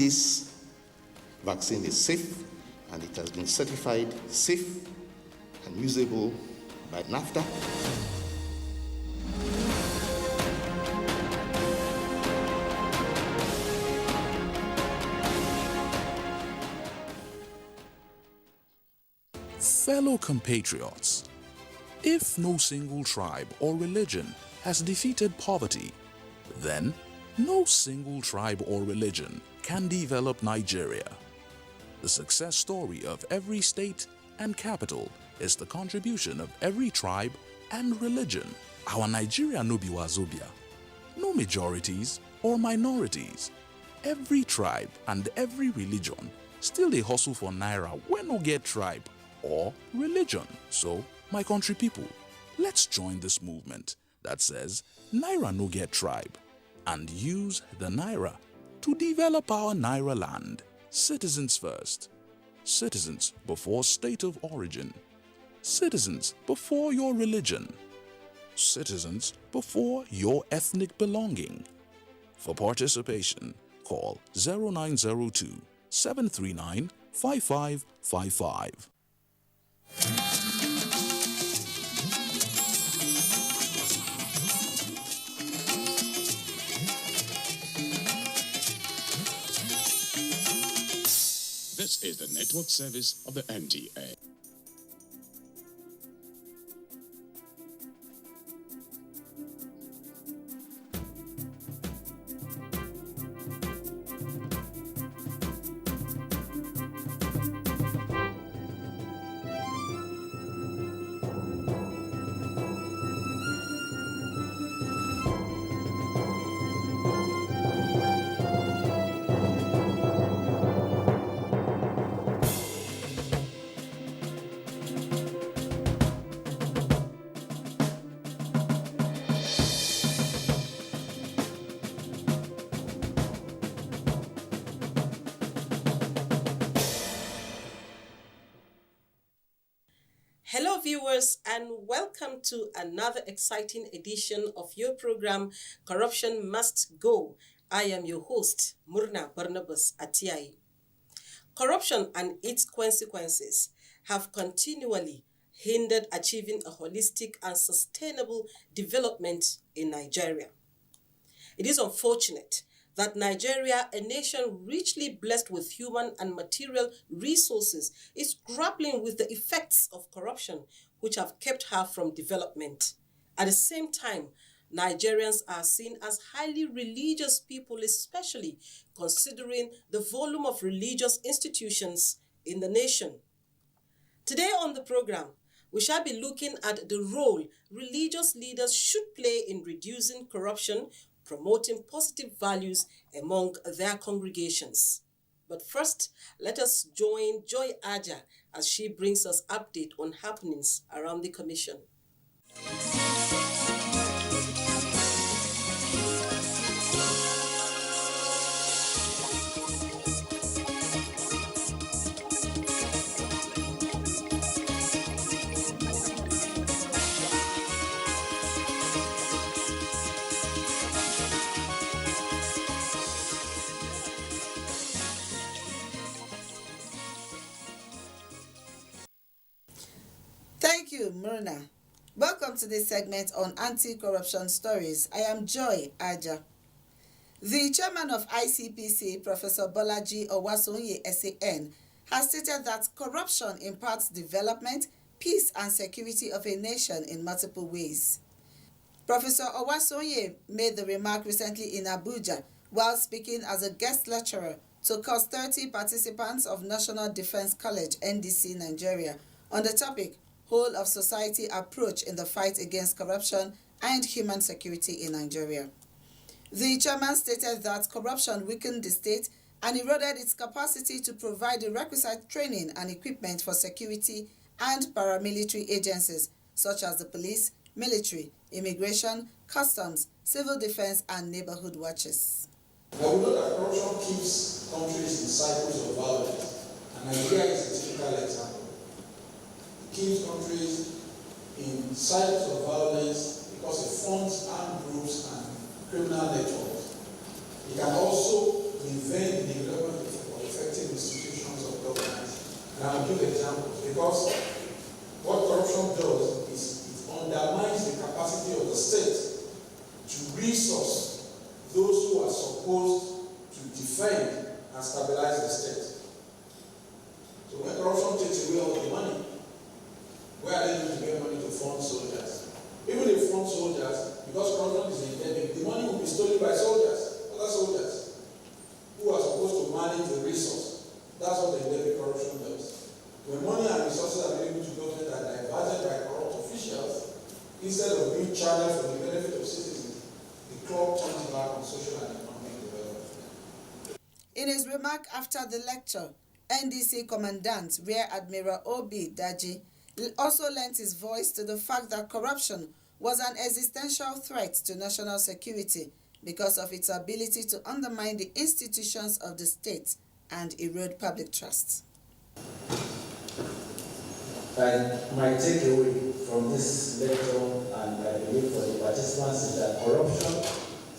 this vaccine is safe and it has been certified safe and usable by NAFTA. Fellow compatriots, if no single tribe or religion has defeated poverty, then no single tribe or religion can develop Nigeria. The success story of every state and capital is the contribution of every tribe and religion. Our Nigeria no be wazobia, no majorities or minorities. Every tribe and every religion still dey hustle for naira wey no get tribe or religion. So, my country people, let's join this movement that says naira no get tribe and use the naira to develop our naira land. Citizens first. Citizens before state of origin. Citizens before your religion. Citizens before your ethnic belonging. For participation, call 0902 739 5555. This is the network service of the NTA. Hello viewers and welcome to another exciting edition of your program Corruption Must Go. I am your host, Murna Barnabas Atiai. Corruption and its consequences have continually hindered achieving a holistic and sustainable development in Nigeria. It is unfortunate that Nigeria, a nation richly blessed with human and material resources, is grappling with the effects of corruption which have kept her from development. At the same time, Nigerians are seen as highly religious people, especially considering the volume of religious institutions in the nation. Today on the program, we shall be looking at the role religious leaders should play in reducing corruption, promoting positive values among their congregations. But first, let us join Joy Aja as she brings us update on happenings around the commission. Thank you, Murna. Welcome to this segment on anti-corruption stories. I am Joy Aja. The chairman of ICPC, Professor Bolaji Owasonye SAN, has stated that corruption imparts development, peace and security of a nation in multiple ways. Professor Owasonye made the remark recently in Abuja while speaking as a guest lecturer to course 30 participants of National Defense College, NDC, Nigeria, on the topic Whole of Society Approach in the Fight Against Corruption and Human Security in Nigeria. The chairman stated that corruption weakened the state and eroded its capacity to provide the requisite training and equipment for security and paramilitary agencies such as the police, military, immigration, customs, civil defense, and neighborhood watches. But we know that corruption keeps countries in cycles of violence, and Nigeria is a typical example. It keeps countries in cycles of violence because it funds armed groups and criminal networks. It can also prevent the development of effective institutions of governance. And I'll give examples, because what corruption does is it undermines the capacity of the state to resource those who are supposed to defend and stabilize the state. So when corruption takes away all the money, where are they going to get money to fund soldiers? Even if fund soldiers, because corruption is endemic, the money will be stolen by soldiers, other soldiers, who are supposed to manage the resource. That's what the endemic corruption does. When money and resources are able to government are diverted by corrupt officials, instead of being channeled for the benefit of citizens, the club turns back on social and economic development. In his remark after the lecture, NDC Commandant Rear Admiral O.B. Daji also lent his voice to the fact that corruption was an existential threat to national security because of its ability to undermine the institutions of the state and erode public trust. My takeaway from this lecture, and I believe for the participants, is that corruption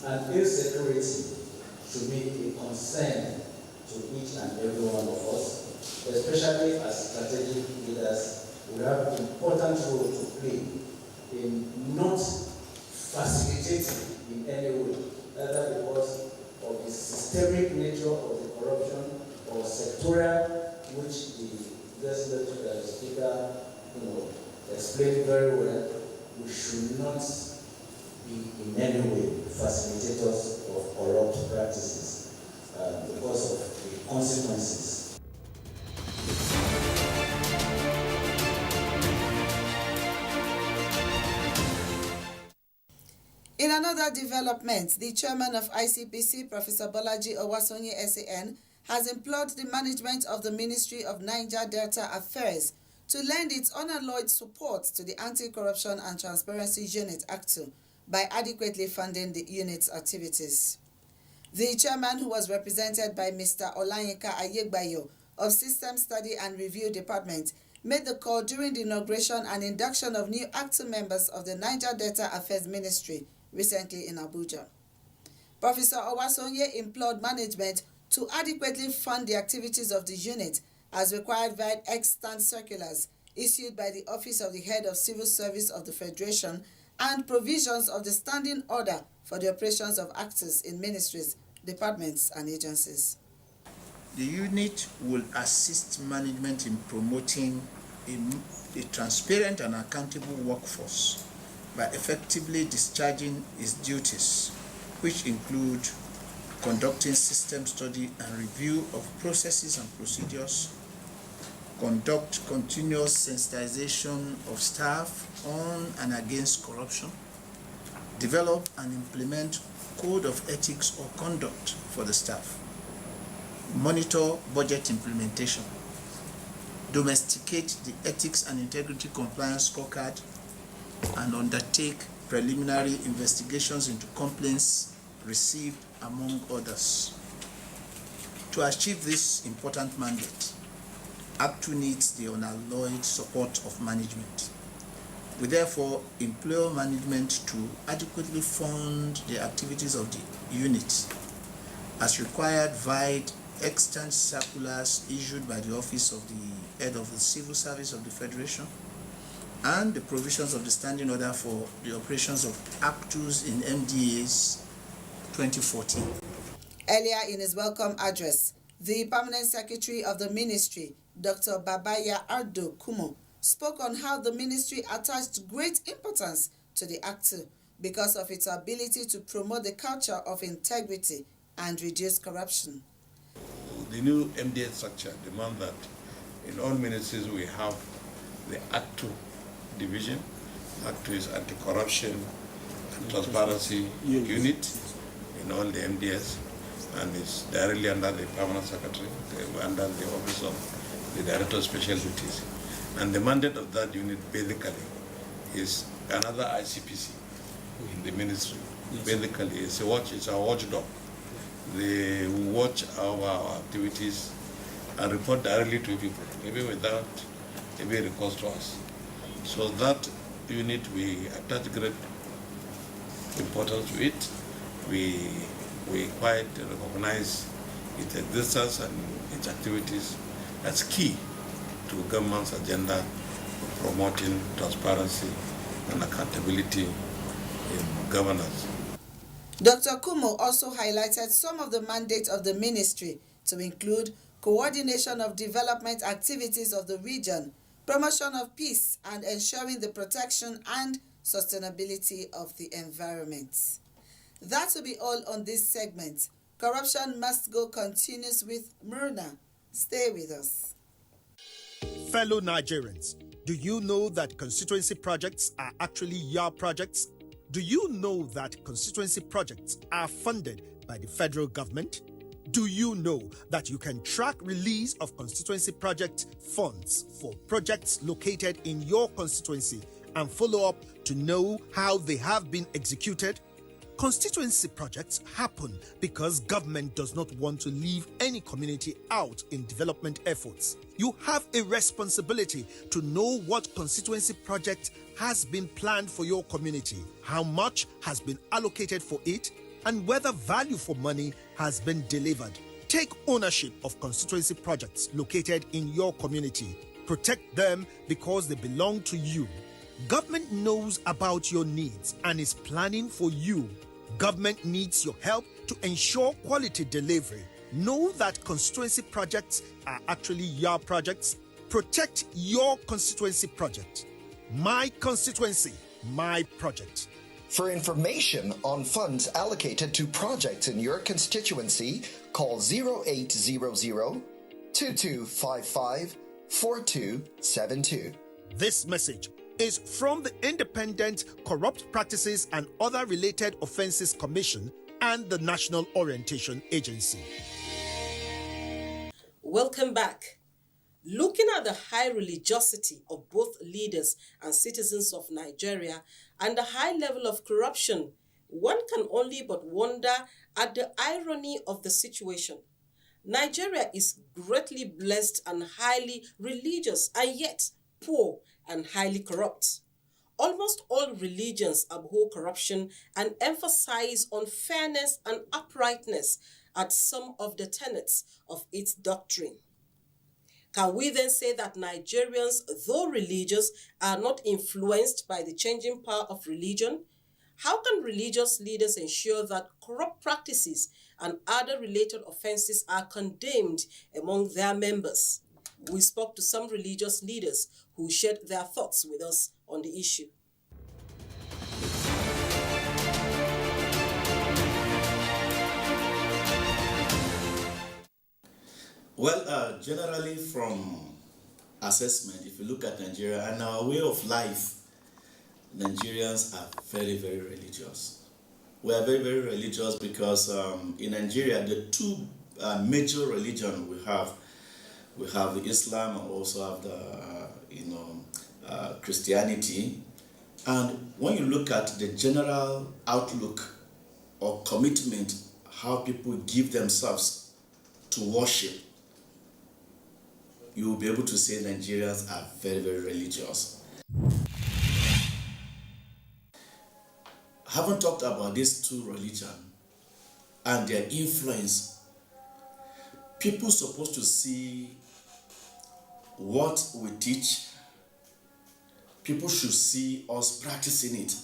and insecurity should be a concern to each and every one of us, especially as strategic leaders. We have an important role to play in not facilitating in any way, either because of the systemic nature of the corruption or sectorial, which the speaker explained very well. We should not be in any way facilitators of corrupt practices because of the consequences. In another development, the chairman of ICPC, Professor Bolaji Owasonye SAN, has implored the management of the Ministry of Niger Delta Affairs to lend its unalloyed support to the Anti-Corruption and Transparency Unit (ACTU) by adequately funding the unit's activities. The chairman, who was represented by Mr. Olanyika Ayegbayo of System Study and Review Department, made the call during the inauguration and induction of new ACTU members of the Niger Delta Affairs Ministry recently in Abuja. Professor Owasonye implored management to adequately fund the activities of the unit as required via extant circulars issued by the Office of the Head of Civil Service of the Federation and provisions of the standing order for the operations of actors in ministries, departments, and agencies. The unit will assist management in promoting a transparent and accountable workforce by effectively discharging its duties, which include conducting system study and review of processes and procedures, conduct continuous sensitization of staff on and against corruption, develop and implement code of ethics or conduct for the staff, monitor budget implementation, domesticate the ethics and integrity compliance scorecard, and undertake preliminary investigations into complaints received, among others. To achieve this important mandate, ACTU needs the unalloyed support of management. We therefore implore management to adequately fund the activities of the unit as required via extant circulars issued by the Office of the Head of the Civil Service of the Federation and the provisions of the standing order for the operations of ACTUs in MDAs 2014. Earlier in his welcome address, the Permanent Secretary of the Ministry, Dr. Babaya Ardo Kumo, spoke on how the ministry attached great importance to the ACTU because of its ability to promote the culture of integrity and reduce corruption. The new MDA structure demands that in all ministries we have the ACTU division. ACTU is anti-corruption and transparency unit in all the MDS, and it's directly under the permanent secretary, under the office of the director of special duties. And the mandate of that unit basically is another ICPC in the ministry. Basically, it's a watchdog. They watch our activities and report directly to people, maybe without any recourse to us. So that unit, we attach great importance to it. We quite recognize its existence and its activities as key to government's agenda of promoting transparency and accountability in governance. Dr. Kumo also highlighted some of the mandates of the ministry to include coordination of development activities of the region, promotion of peace, and ensuring the protection and sustainability of the environment. That will be all on this segment. Corruption Must Go continues with Myrna. Stay with us. Fellow Nigerians, do you know that constituency projects are actually your projects? Do you know that constituency projects are funded by the federal government? Do you know that you can track release of constituency project funds for projects located in your constituency and follow up to know how they have been executed? Constituency projects happen because government does not want to leave any community out in development efforts. You have a responsibility to know what constituency project has been planned for your community, how much has been allocated for it, and whether value for money has been delivered. Take ownership of constituency projects located in your community. Protect them because they belong to you. Government knows about your needs and is planning for you. Government needs your help to ensure quality delivery. Know that constituency projects are actually your projects. Protect your constituency project. My constituency, my project. For information on funds allocated to projects in your constituency, call 0800 2255 4272. This message is from the Independent Corrupt Practices and Other Related Offences Commission and the National Orientation Agency. Welcome back. Looking at the high religiosity of both leaders and citizens of Nigeria and the high level of corruption, one can only but wonder at the irony of the situation. Nigeria is greatly blessed and highly religious, and yet poor and highly corrupt. Almost all religions abhor corruption and emphasize on fairness and uprightness at some of the tenets of its doctrine. Can we then say that Nigerians, though religious, are not influenced by the changing power of religion? How can religious leaders ensure that corrupt practices and other related offenses are condemned among their members? We spoke to some religious leaders who shared their thoughts with us on the issue. Well, generally from assessment, if you look at Nigeria and our way of life, Nigerians are very, very religious. We are very, very religious because in Nigeria, the two major religions we have the Islam and also have the Christianity. And when you look at the general outlook or commitment, how people give themselves to worship, you will be able to say Nigerians are very, very religious. Haven't talked about these two religions and their influence. People are supposed to see what we teach. People should see us practicing it.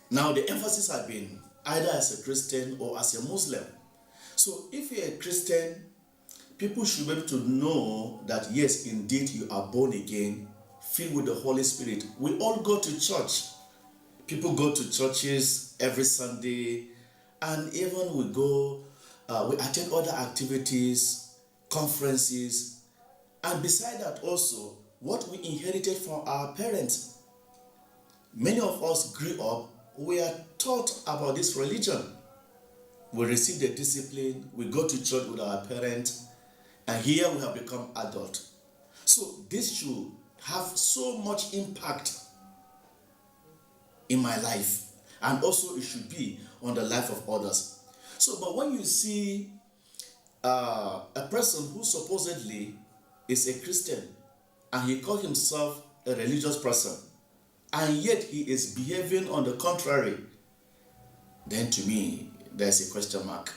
Now the emphasis has been either as a Christian or as a Muslim. So if you're a Christian, people should be able to know that yes, indeed you are born again, filled with the Holy Spirit. We all go to church. People go to churches every Sunday, and even we attend other activities, conferences, and beside that also, what we inherited from our parents. Many of us grew up, we are taught about this religion. We receive the discipline, we go to church with our parents, and here we have become adults. So this should have so much impact in my life, and also it should be on the life of others. So, but when you see a person who supposedly is a Christian and he calls himself a religious person, and yet he is behaving on the contrary, then to me there's a question mark.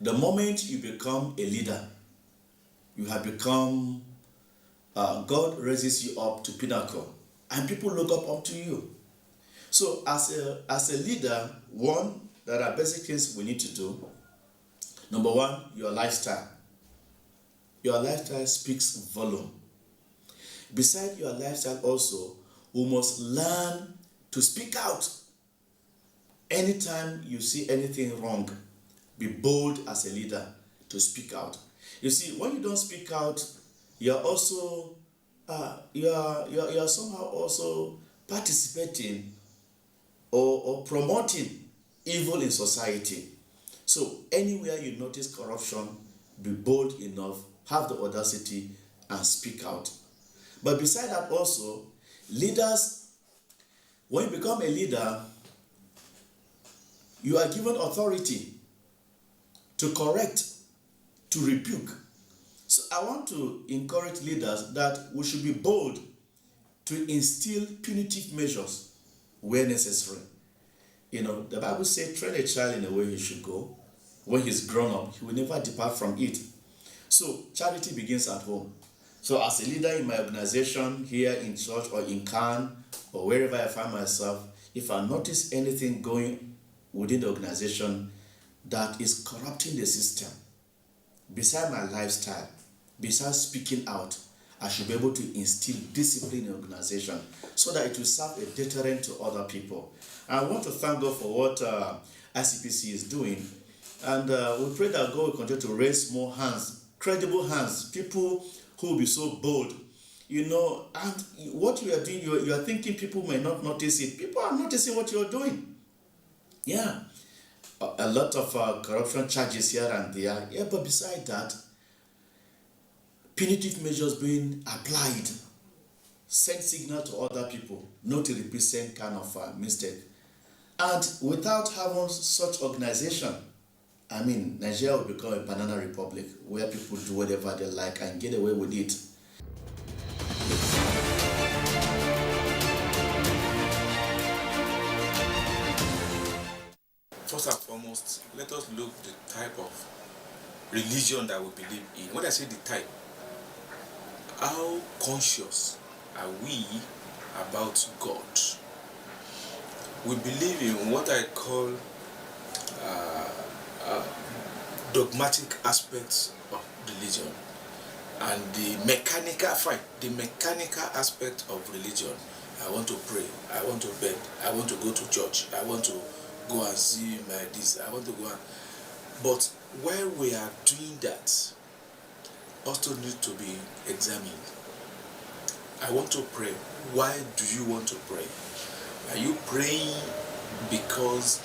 The moment you become a leader, you have become, God raises you up to pinnacle, and people look up to you. So as a leader, there are basic things we need to do. Number one, your lifestyle. Your lifestyle speaks volume. Beside your lifestyle also, we must learn to speak out. Anytime you see anything wrong, be bold as a leader to speak out. You see, when you don't speak out, you're also you're somehow also participating or promoting evil in society. So anywhere you notice corruption, be bold enough, have the audacity and speak out. But beside that also, leaders, when you become a leader, you are given authority to correct, to rebuke. So I want to encourage leaders that we should be bold to instill punitive measures where necessary. You know, the Bible says, train a child in the way he should go. When he's grown up, he will never depart from it. So charity begins at home. So as a leader in my organization, here in church or in Cannes or wherever I find myself, if I notice anything going within the organization that is corrupting the system, beside my lifestyle, besides speaking out, I should be able to instill discipline in the organization so that it will serve a deterrent to other people. I want to thank God for what ICPC is doing. And we pray that God will continue to raise more hands, credible hands, people who will be so bold. You know, and what you are doing, you are thinking people may not notice it. People are noticing what you are doing. Yeah. A lot of corruption charges here and there. Yeah, but beside that, punitive measures being applied, send signal to other people not to repeat same kind of mistake. And without having such organization, I mean, Nigeria will become a banana republic where people do whatever they like and get away with it. First and foremost, let us look at the type of religion that we believe in. When I say the type, how conscious are we about God? We believe in what I call dogmatic aspects of religion and the mechanical aspect of religion. I want to pray, I want to beg, I want to go to church, I want to go and see my this, I want to go and... But while we are doing that, also need to be examined. I want to pray. Why do you want to pray? Are you praying because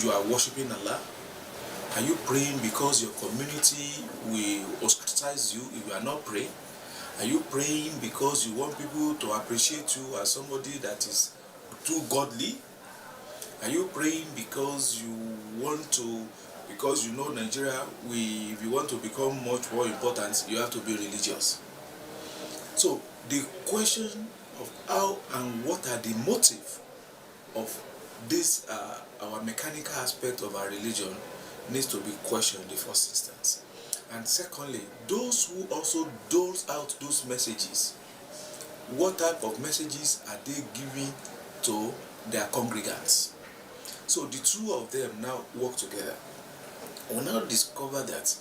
you are worshiping Allah? Are you praying because your community will ostracize you if you are not praying? Are you praying because you want people to appreciate you as somebody that is too godly? Are you praying because you want to, because you know Nigeria, if you want to become much more important, you have to be religious? So the question of how and what are the motive of this, our mechanical aspect of our religion, needs to be questioned in the first instance. And secondly, those who also dole out those messages, what type of messages are they giving to their congregants? So the two of them now work together. We now discover that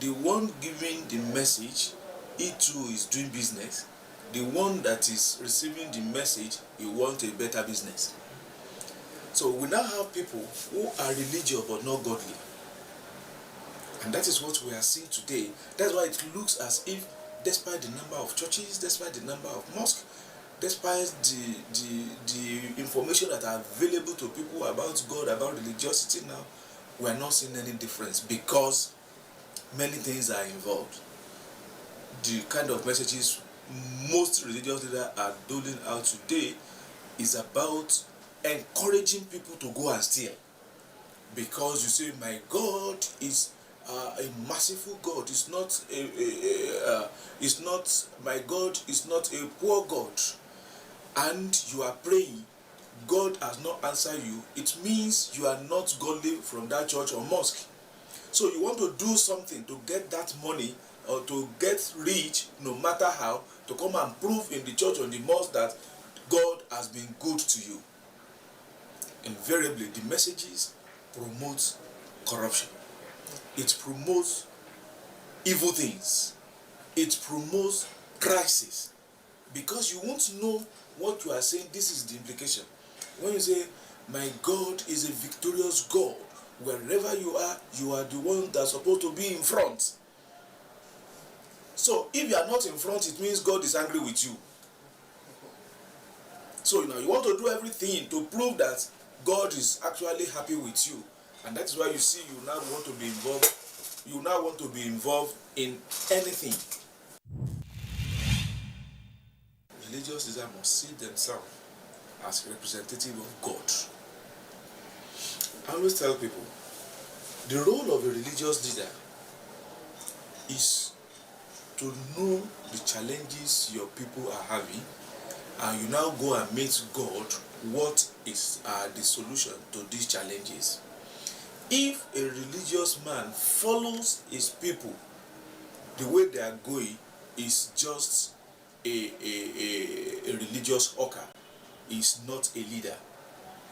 the one giving the message, he too is doing business. The one that is receiving the message, he wants a better business. So we now have people who are religious but not godly. And that is what we are seeing today. That's why it looks as if, despite the number of churches, despite the number of mosques, despite the information that are available to people about God, about religiosity now, we are not seeing any difference because many things are involved. The kind of messages most religious leaders are doling out today is about encouraging people to go and steal. Because you say, my God is a merciful God. It's not my God is not a poor God. And you are praying, God has not answered you. It means you are not godly from that church or mosque. So you want to do something to get that money or to get rich, no matter how, to come and prove in the church or in the mosque that God has been good to you. Invariably, the messages promote corruption. It promotes evil things. It promotes crisis. Because you won't know what you are saying. This is the implication. When you say, my God is a victorious God, wherever you are the one that's supposed to be in front. So if you are not in front, it means God is angry with you. So now you want to do everything to prove that God is actually happy with you. And that's why you see you now want to be involved. You now want to be involved in anything. Religious leaders must see themselves as representative of God. I always tell people, the role of a religious leader is to know the challenges your people are having, and you now go and meet God what is the solution to these challenges. If a religious man follows his people, the way they are going is just a religious hawker, is not a leader.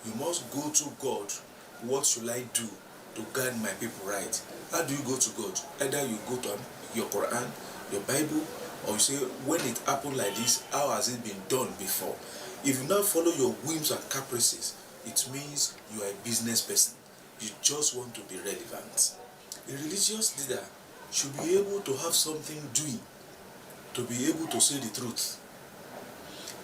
You must go to God. What should I do to guide my people right? How do you go to God? Either you go to your Quran, your Bible, or you say, when it happened like this, how has it been done before? If you now follow your whims and caprices, it means you are a business person. You just want to be relevant. A religious leader should be able to have something doing, to be able to say the truth.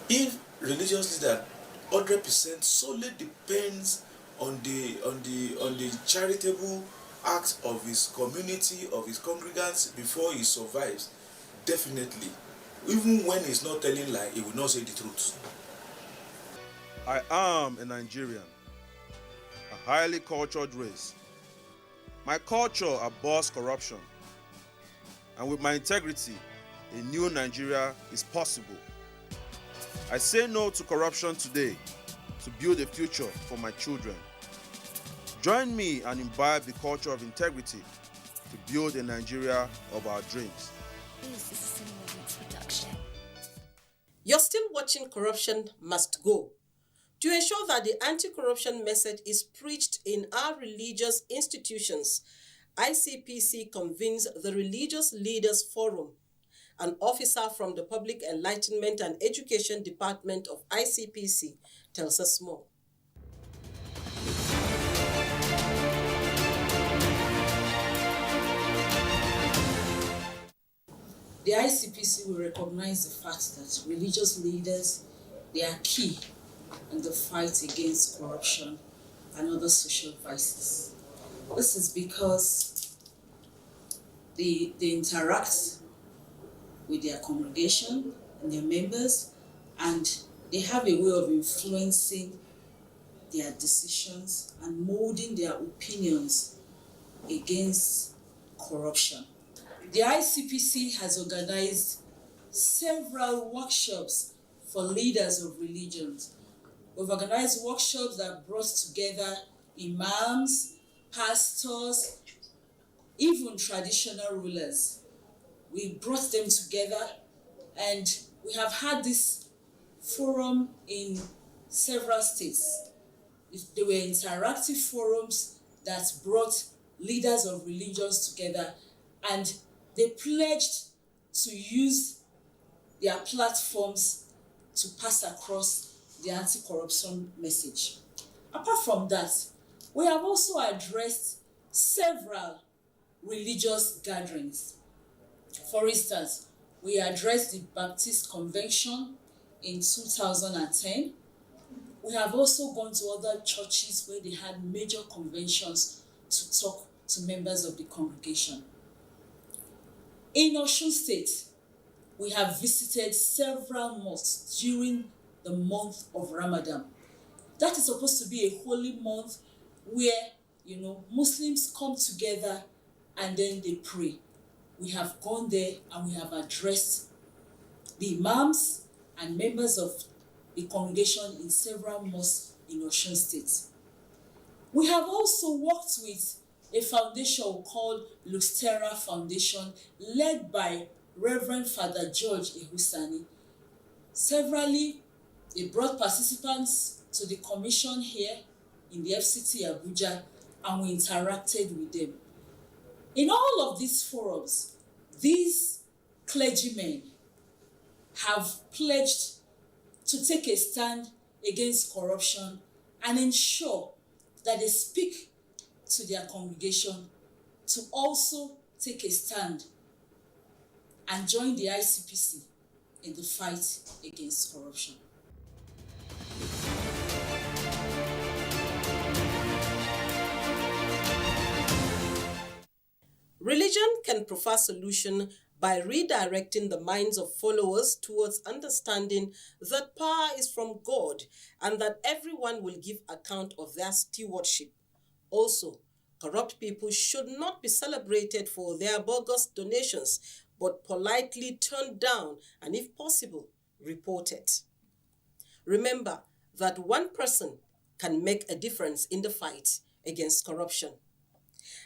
If religious leader 100% solely depends on the charitable act of his community, of his congregants before he survives, definitely, even when he's not telling lie, he will not say the truth. I am a Nigerian, a highly cultured race. My culture abhors corruption, and with my integrity, a new Nigeria is possible. I say no to corruption today to build a future for my children. Join me and imbibe the culture of integrity to build a Nigeria of our dreams. You're still watching Corruption Must Go. To ensure that the anti-corruption message is preached in our religious institutions, ICPC convenes the Religious Leaders Forum. An officer from the Public Enlightenment and Education Department of ICPC tells us more. The ICPC will recognize the fact that religious leaders, they are key in the fight against corruption and other social vices. This is because they interact with their congregation and their members, and they have a way of influencing their decisions and molding their opinions against corruption. The ICPC has organized several workshops for leaders of religions. We've organized workshops that brought together imams, pastors, even traditional rulers. We brought them together, and we have had this forum in several states. They were interactive forums that brought leaders of religions together, and they pledged to use their platforms to pass across the anti-corruption message. Apart from that, we have also addressed several religious gatherings. For instance, we addressed the Baptist Convention in 2010. We have also gone to other churches where they had major conventions to talk to members of the congregation. In Osun State, we have visited several mosques during the month of Ramadan. That is supposed to be a holy month where, Muslims come together and then they pray. We have gone there and we have addressed the imams and members of the congregation in several mosques in Osun State. We have also worked with a foundation called Luxterra Foundation, led by Reverend Father George Ehusani. Severally, they brought participants to the commission here in the FCT Abuja, and we interacted with them. In all of these forums, these clergymen have pledged to take a stand against corruption and ensure that they speak to their congregation to also take a stand and join the ICPC in the fight against corruption. Religion can provide solution by redirecting the minds of followers towards understanding that power is from God and that everyone will give account of their stewardship. Also, corrupt people should not be celebrated for their bogus donations, but politely turned down and, if possible, reported. Remember that one person can make a difference in the fight against corruption.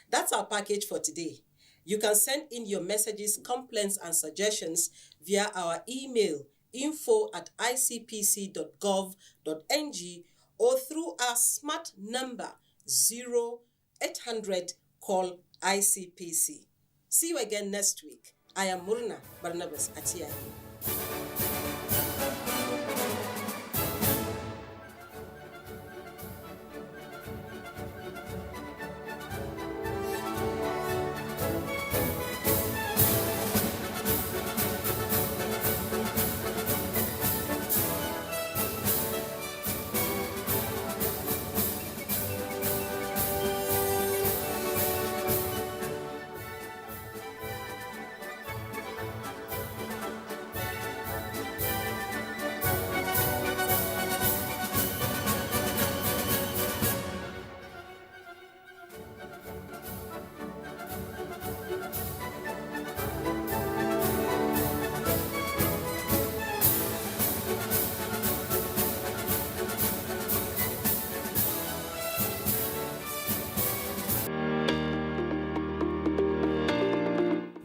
That's our package for today. You can send in your messages, complaints, and suggestions via our email info@icpc.gov.ng or through our smart number 0800 call ICPC. See you again next week. I am Murna Barnabas Atiayi.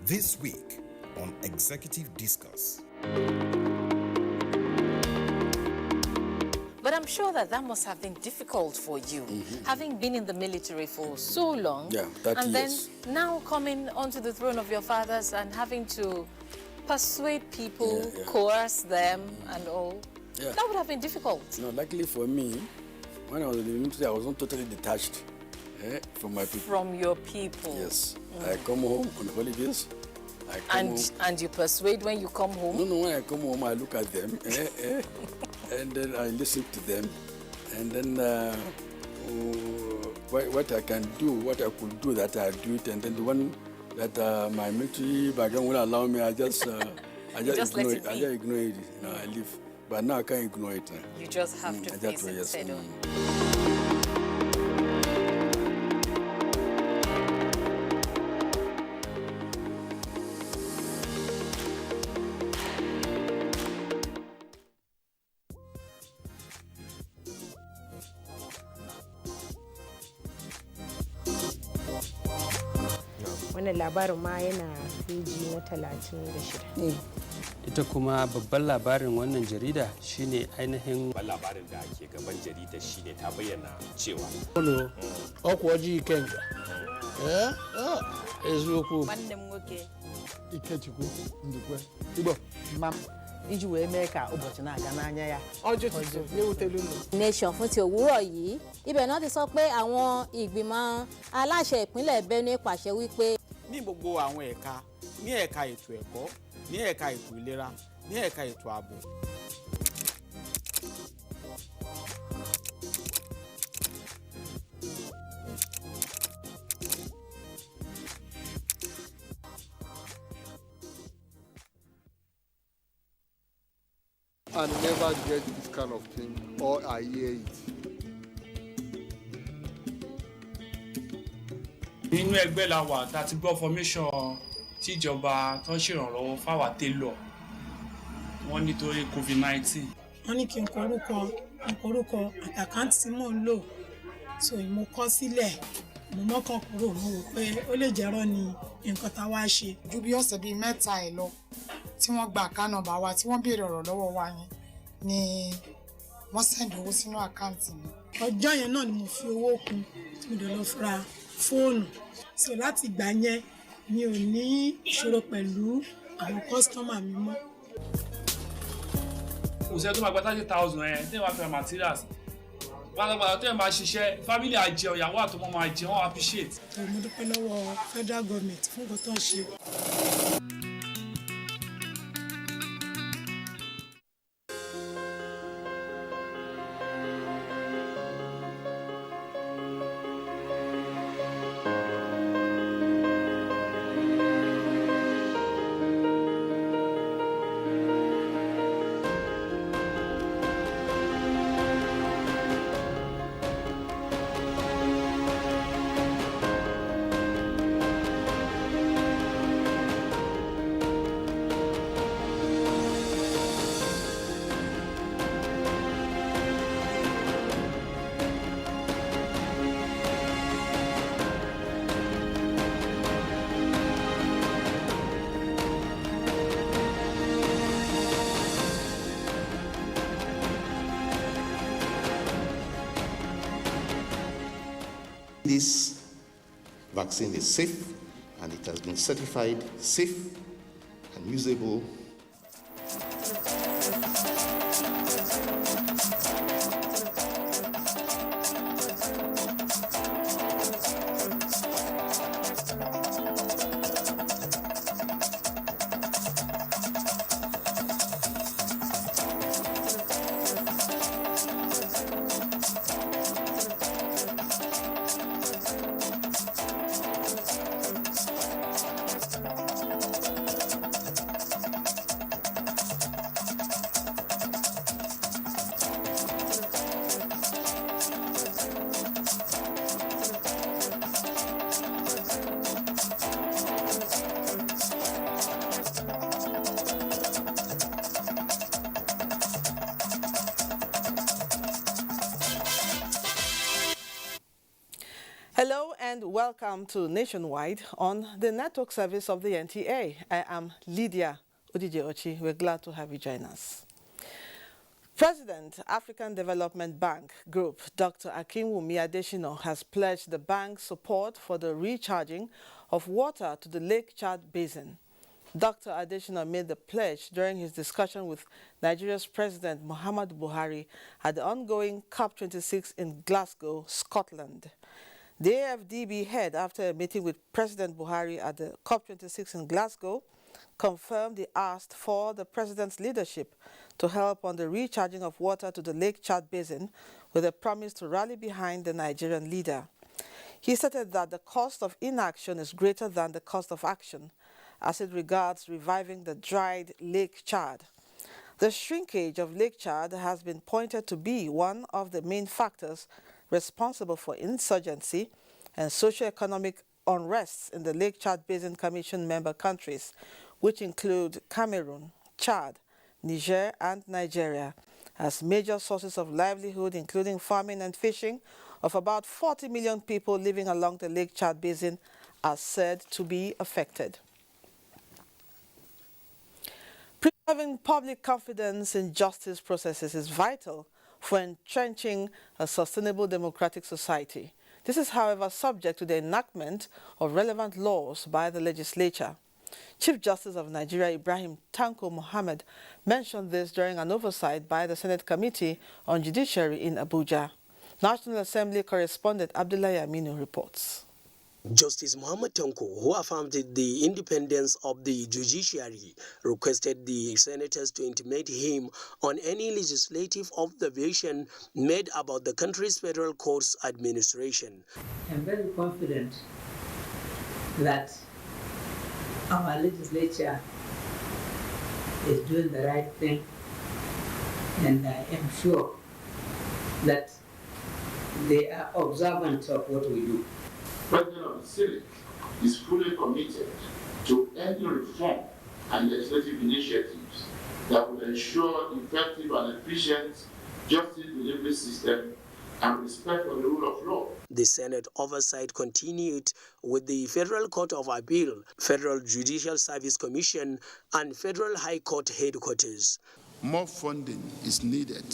This week on Executive Discuss. But I'm sure that must have been difficult for you, having been in the military for so long. Yeah, 30 and years. then now coming onto the throne of your fathers and having to persuade people, coerce them and all. Yeah. That would have been difficult. No, luckily for me, when I was in the military, I was not totally detached from my people. From your people. Yes. I come home on holidays. And you persuade when you come home? No, when I come home, I look at them, and then I listen to them, and then what I can do, what I could do, that I do it, and then the one that my military background will allow me, I just ignore it. I just ignore it. I leave. But now I can't ignore it. You just have to face it head on. Wannan labarin ma yana peji na 36. Ita kuma babban labarin wannan jarida shine ainihin labarin da ke gaban jarida shine ta bayyana cewa ọkwa ojii kenga eziokwu nwanne m nwoke Ikechukwu Ndukwe Igbo mam iji wee mee ka ụbọchị na-aga n'anya ya ọjọ́ léwútẹ́lú nù. Nation fún ti òwúrọ̀ yìí ibẹ̀ náà ti sọ pé àwọn ìgbìmọ̀ aláṣẹ ìpínlẹ̀ Benue pàṣẹ wípé. ní gbogbo àwọn ẹ̀ka ní ẹ̀ka ètò ẹ̀kọ́ ní ẹ̀ka ètò ìlera ní ẹ̀ka ètò ààbò. I never get this kind of thing or I hear it. Nínú ẹgbẹ́ la wà tá a ti gbọ́ formation tíjọba tó ń ṣèrànlọ́wọ́ fáwa télọ̀ wọ́n nítorí COVID-19. Wọ́n ní kí n kọ orúkọ àtàkáǹtì tí mò ń lò so mo kọ sílẹ̀ mo mọ́kàn kúrò mo wò pé ó lè jẹ́rọ́ ni nǹkan tá a wá ṣe. ju bí ọ̀sẹ̀ bíi mẹ́ta ẹ̀ lọ tí wọ́n gba àká nọ́mbà wa tí wọ́n béèrè ọ̀rọ̀ lọ́wọ́ wa yẹn ni wọ́n sẹ́ndì owó sínú àkáǹtì mi. ọjọ́ yẹn náà ni mo fi owó kún mo dẹ̀ lọ ra fóònù so láti ìgbà yẹn mi ò ní ìṣòro pẹ̀lú àwọn kọ́sítọ́mà mi mọ́. òṣèré tó máa gba 30,000 ẹ̀ tẹ́ wàá fẹ́ materials pátápátá tẹ́ ẹ̀ máa ṣiṣẹ́ family àjẹun ìyàwó àtọmọ máa jẹun wọ́n appreciate. mo dúpẹ́ lọ́wọ́ federal government fún nǹkan tó ń ṣe. This vaccine is safe and it has been certified safe and usable. Hello and welcome to Nationwide on the network service of the NTA. I am Lydia Odijeochi. We're glad to have you join us. President, African Development Bank Group, Dr. Akinwumi Adesina, has pledged the bank's support for the recharging of water to the Lake Chad Basin. Dr. Adesina made the pledge during his discussion with Nigeria's President Muhammadu Buhari at the ongoing COP26 in Glasgow, Scotland. The AFDB head, after a meeting with President Buhari at the COP26 in Glasgow, confirmed he asked for the president's leadership to help on the recharging of water to the Lake Chad Basin with a promise to rally behind the Nigerian leader. He stated that the cost of inaction is greater than the cost of action as it regards reviving the dried Lake Chad. The shrinkage of Lake Chad has been pointed to be one of the main factors responsible for insurgency and socio-economic unrests in the Lake Chad Basin Commission member countries, which include Cameroon, Chad, Niger, and Nigeria, as major sources of livelihood, including farming and fishing, of about 40 million people living along the Lake Chad Basin are said to be affected. Preserving public confidence in justice processes is vital for entrenching a sustainable democratic society. This is, however, subject to the enactment of relevant laws by the legislature. Chief Justice of Nigeria Ibrahim Tanko Mohammed mentioned this during an oversight by the Senate Committee on Judiciary in Abuja. National Assembly correspondent Abdullahi Aminu reports. Justice Muhammad Tanko, who affirmed the independence of the judiciary, requested the senators to intimate him on any legislative observation made about the country's federal courts administration. I'm very confident that our legislature is doing the right thing, and I am sure that they are observant of what we do. President of the Senate is fully committed to any reform and legislative initiatives that will ensure effective and efficient justice delivery system and respect for the rule of law. The Senate oversight continued with the Federal Court of Appeal, Federal Judicial Service Commission, and Federal High Court headquarters. More funding is needed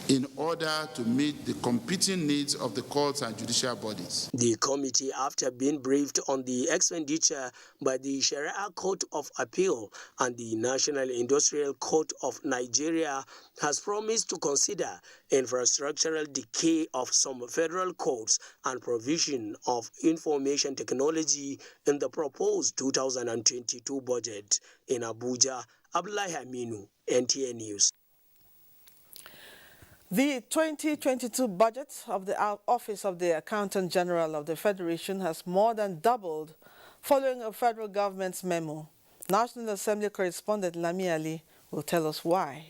in order to meet the competing needs of the courts and judicial bodies. The committee, after being briefed on the expenditure by the Sharia Court of Appeal and the National Industrial Court of Nigeria, has promised to consider infrastructural decay of some federal courts and provision of information technology in the proposed 2022 budget. In Abuja, Abdullahi Aminu, NTA News. The 2022 budget of the Office of the Accountant General of the Federation has more than doubled following a federal government's memo. National Assembly correspondent Lami Ali will tell us why.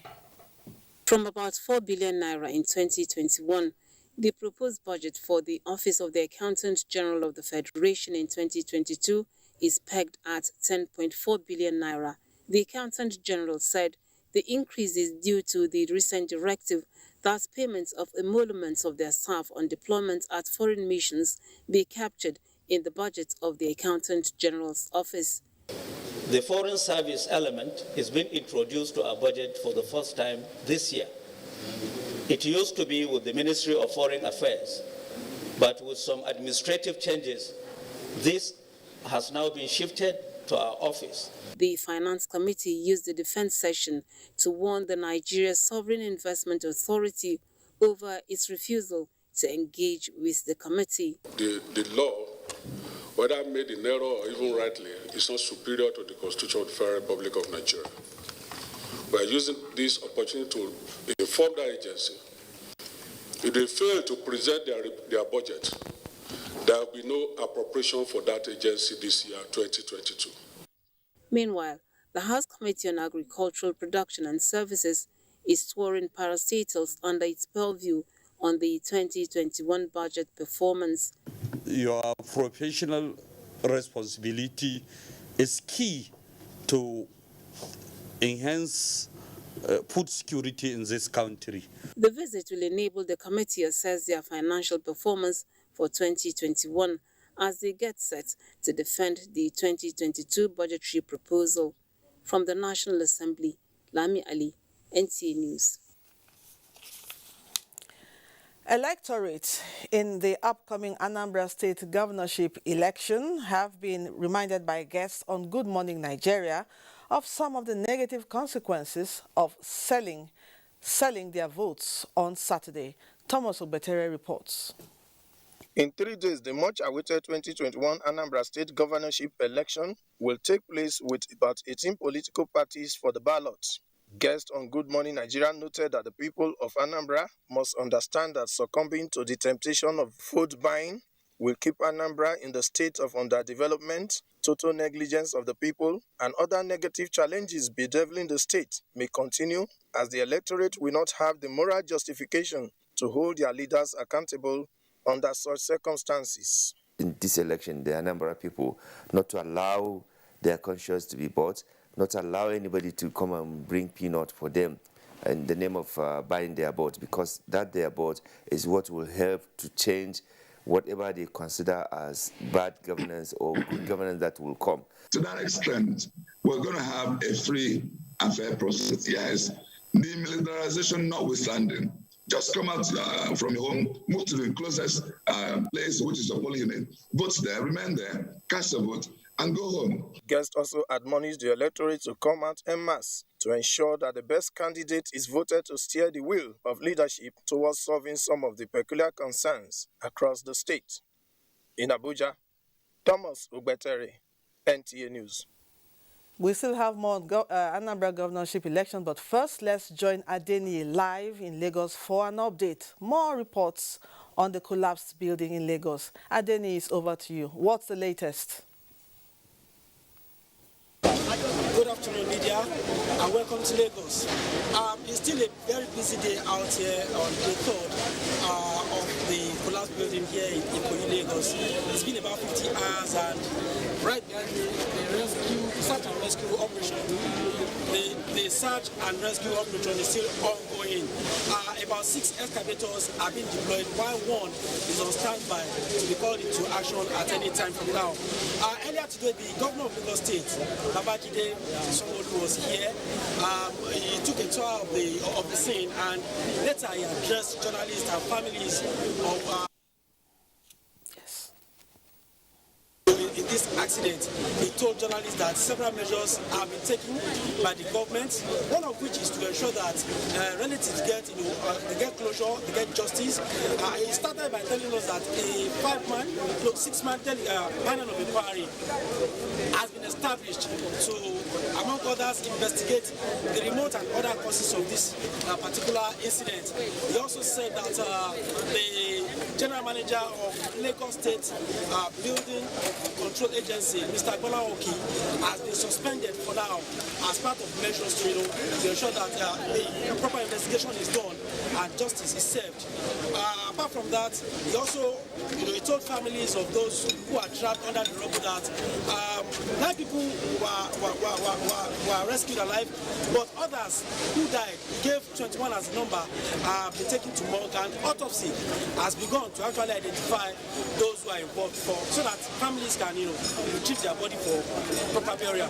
From about 4 billion naira in 2021, the proposed budget for the Office of the Accountant General of the Federation in 2022 is pegged at 10.4 billion naira. The Accountant General said the increase is due to the recent directive that payments of emoluments of their staff on deployment at foreign missions be captured in the budget of the Accountant General's office. The foreign service element is being introduced to our budget for the first time this year. It used to be with the Ministry of Foreign Affairs, but with some administrative changes, this has now been shifted to our office. The Finance Committee used the defense session to warn the Nigeria Sovereign Investment Authority over its refusal to engage with the committee. The law, whether made in error or even rightly, is not superior to the Constitution of the Federal Republic of Nigeria. We are using this opportunity to inform that agency. If they fail to present their budget, there will be no appropriation for that agency this year, 2022. Meanwhile, the House Committee on Agricultural Production and Services is touring parastatals under its purview on the 2021 budget performance. Your professional responsibility is key to enhance food security in this country. The visit will enable the committee to assess their financial performance for 2021 as they get set to defend the 2022 budgetary proposal. From the National Assembly, Lami Ali, NTA News. Electorates in the upcoming Anambra State governorship election have been reminded by guests on Good Morning Nigeria of some of the negative consequences of selling their votes on Saturday. Thomas Obetere reports. In 3 days, the much-awaited 2021 Anambra State governorship election will take place with about 18 political parties for the ballot. Guest on Good Morning Nigeria noted that the people of Anambra must understand that succumbing to the temptation of vote buying will keep Anambra in the state of underdevelopment, total negligence of the people, and other negative challenges bedeviling the state may continue as the electorate will not have the moral justification to hold their leaders accountable under such circumstances. In this election, the Anambra people not to allow their conscience to be bought, not to allow anybody to come and bring peanut for them in the name of buying their vote, because that their vote is what will help to change whatever they consider as bad governance or good governance that will come. To that extent, we're going to have a free and fair process, yes. The militarization notwithstanding, just come out from your home, move to the closest place, which is your polling unit, vote there, remain there, cast a vote, and go home. Guest also admonished the electorate to come out en masse to ensure that the best candidate is voted to steer the wheel of leadership towards solving some of the peculiar concerns across the state. In Abuja, Thomas Ubetere, NTA News. We still have more Anambra governorship election, but first let's join Adeni live in Lagos for an update. More reports on the collapsed building in Lagos. Adeni, is over to you. What's the latest? Good afternoon, Lydia, and welcome to Lagos. It's still a very busy day out here on day 3rd of the collapsed building here in Ikoyi, Lagos. It's been about 50 hours, and right behind me, the rescue search and rescue operation. The search and rescue operation is still ongoing. About 6 excavators have been deployed, while one is on standby to be called into action at any time from now. Earlier today, the governor of Lagos State, Babajide Sanwo-Olu, was here. He took a tour of the scene, and later he addressed journalists and families of in this accident. He told journalists that several measures have been taken by the government, one of which is to ensure that relatives get, they get closure, they get justice. He started by telling us that a 6-man panel of inquiry has been established to, among others, investigate the remote and other causes of this particular incident. He also said that the general manager of Lagos State Building Control Agency, Mr. Bolaoki, has been suspended for now as part of measures to ensure that the proper investigation is done and justice is served. Apart from that, he also he told families of those who are trapped under the rubble that 9 people were rescued alive, but others who died, he gave 21 as a number, have been taken to morgue, and autopsy has begun to actually identify those who are involved so that families can retrieve their body for proper burial.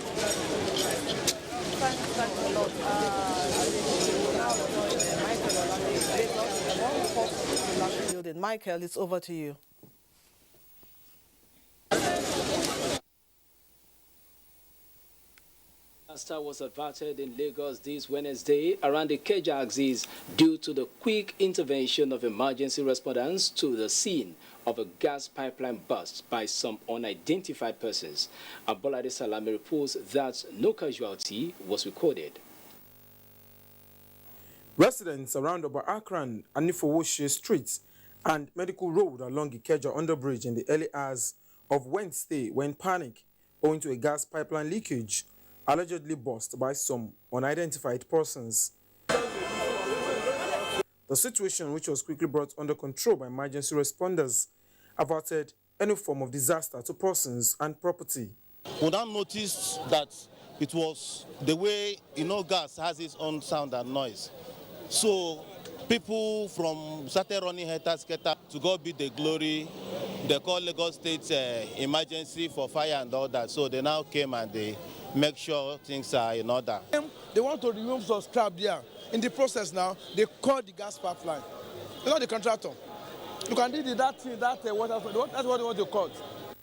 Michael, it's over to you. Disaster was averted in Lagos this Wednesday around the Ikeja axis due to the quick intervention of emergency responders to the scene of a gas pipeline burst by some unidentified persons. Abolade Salami reports that no casualty was recorded. Residents around Oba Akran and Nifowoshe streets and Medical Road along Ikeja underbridge in the early hours of Wednesday went panic owing to a gas pipeline leakage allegedly burst by some unidentified persons. The situation, which was quickly brought under control by emergency responders, averted any form of disaster to persons and property. We now noticed that it was the way, gas has its own sound and noise. So people started running head-to-scatter to God be the glory. They called Lagos State emergency for fire and all that. So they now came and they make sure things are in order. They want to remove some scrap there. In the process now, they call the gas pipeline. They're not the contractor. You can do that water, that's what they want to cut.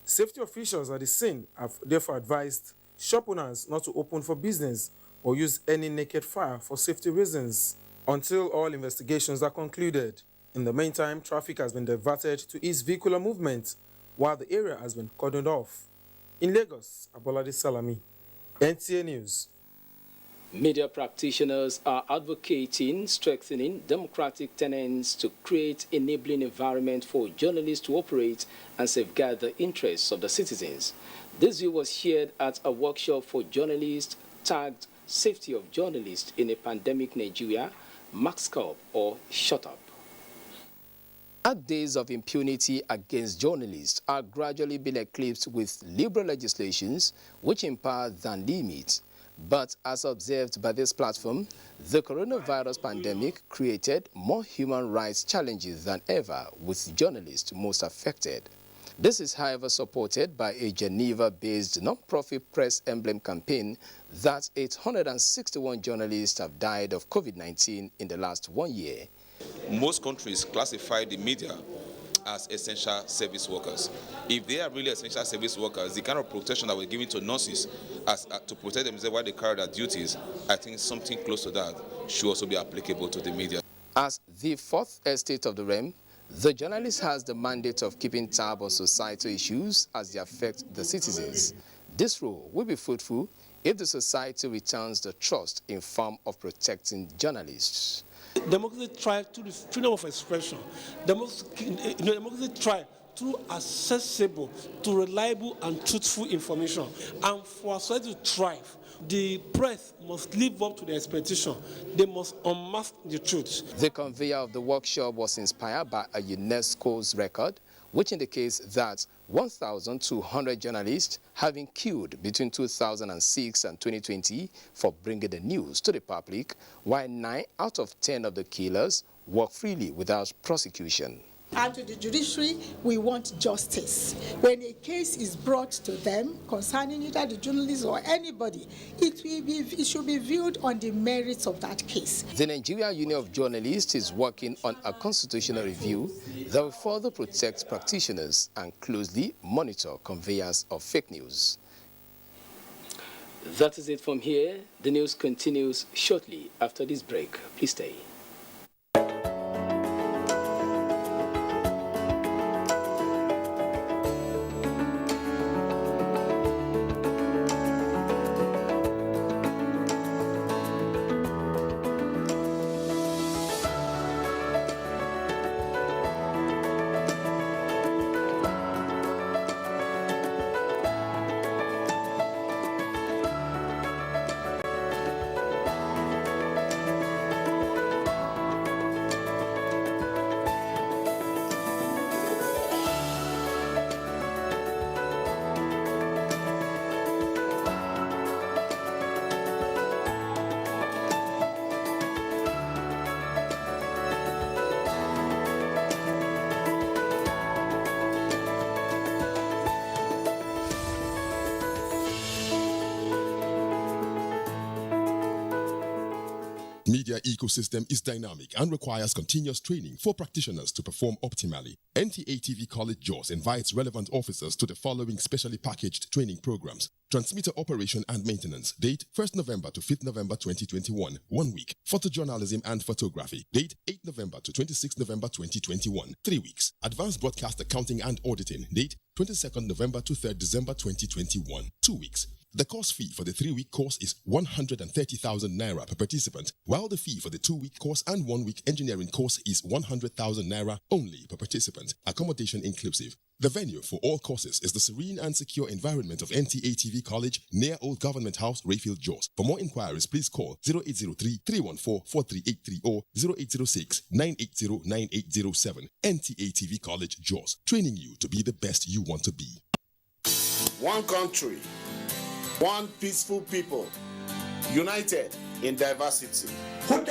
Safety officials at the scene have therefore advised shop owners not to open for business or use any naked fire for safety reasons until all investigations are concluded. In the meantime, traffic has been diverted to ease vehicular movement while the area has been cordoned off. In Lagos, Abolade Salami, NTA News. Media practitioners are advocating strengthening democratic tenets to create enabling environment for journalists to operate and safeguard the interests of the citizens. This view was shared at a workshop for journalists tagged Safety of Journalists in a Pandemic Nigeria, Max Up or Shut Up. Days of impunity against journalists are gradually being eclipsed with liberal legislations which empower than limit. But as observed by this platform, the coronavirus pandemic created more human rights challenges than ever, with journalists most affected. This is, however, supported by a Geneva-based non-profit press emblem campaign that 861 journalists have died of COVID-19 in the last 1 year. Most countries classify the media as essential service workers. If they are really essential service workers, the kind of protection that we're giving to nurses to protect themselves while they carry their duties, I think something close to that should also be applicable to the media. As the fourth estate of the realm, the journalist has the mandate of keeping tab on societal issues as they affect the citizens. This role will be fruitful if the society returns the trust in form of protecting journalists. Democracy thrives through the freedom of expression. Democracy thrives through accessible to reliable and truthful information. And for our society to thrive, the press must live up to the expectation. They must unmask the truth. The conveyor of the workshop was inspired by a UNESCO's record, which indicates that 1,200 journalists have been killed between 2006 and 2020 for bringing the news to the public, while 9 out of 10 of the killers walk freely without prosecution. And to the judiciary, we want justice. When a case is brought to them concerning either the journalist or anybody, it should be viewed on the merits of that case. The Nigerian Union of Journalists is working on a constitutional review that will further protect practitioners and closely monitor conveyance of fake news. That is it from here. The news continues shortly after this break. Please stay. Media ecosystem is dynamic and requires continuous training for practitioners to perform optimally. NTA TV College Jos invites relevant officers to the following specially packaged training programs. Transmitter operation and maintenance. Date 1st November to 5th November 2021. 1 week. Photojournalism and photography. Date 8th November to 26th November 2021. 3 weeks. Advanced broadcast accounting and auditing. Date 22nd November to 3rd December 2021. 2 weeks. The course fee for the 3-week course is 130,000 naira per participant, while the fee for the 2-week course and 1-week engineering course is 100,000 naira only per participant, accommodation inclusive. The venue for all courses is the serene and secure environment of NTA TV College near Old Government House, Rayfield, Jos. For more inquiries, please call 0803-314-4383 or 0806-980-9807. NTA TV College, Jos, training you to be the best you want to be. One country, one peaceful people, united in diversity. We are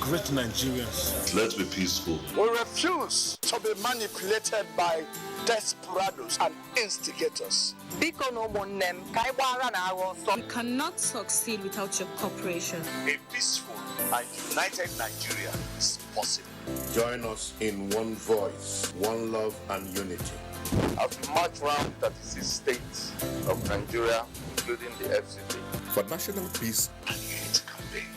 great Nigerians. Let's be peaceful. We refuse to be manipulated by desperados and instigators. We cannot succeed without your cooperation. A peaceful and united Nigeria is possible. Join us in one voice, one love and unity. As we march round 36 states of Nigeria, including the FCT, for national peace and unity campaign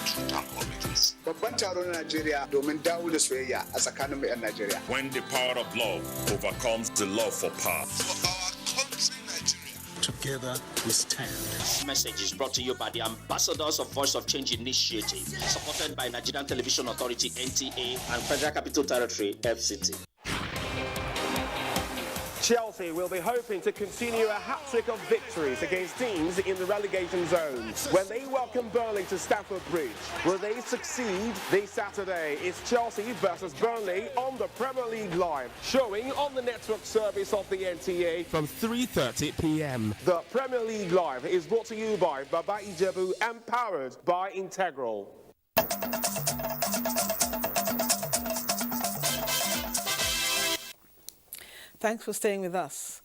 to communities. Babban taron Najeriya domin dawo da soyayya a tsakanin mu 'yan Najeriya. When the power of love overcomes the love for power. For our country, Nigeria. Together we stand. This message is brought to you by the ambassadors of Voice of Change Initiative, supported by Nigerian Television Authority (NTA) and Federal Capital Territory (FCT). Chelsea will be hoping to continue a hat-trick of victories against teams in the relegation zones when they welcome Burnley to Stamford Bridge. Will they succeed this Saturday? It's Chelsea versus Burnley on the Premier League Live, showing on the network service of the NTA from 3:30 p.m. The Premier League Live is brought to you by Baba Ijebu and powered by Integral. Thanks for staying with us.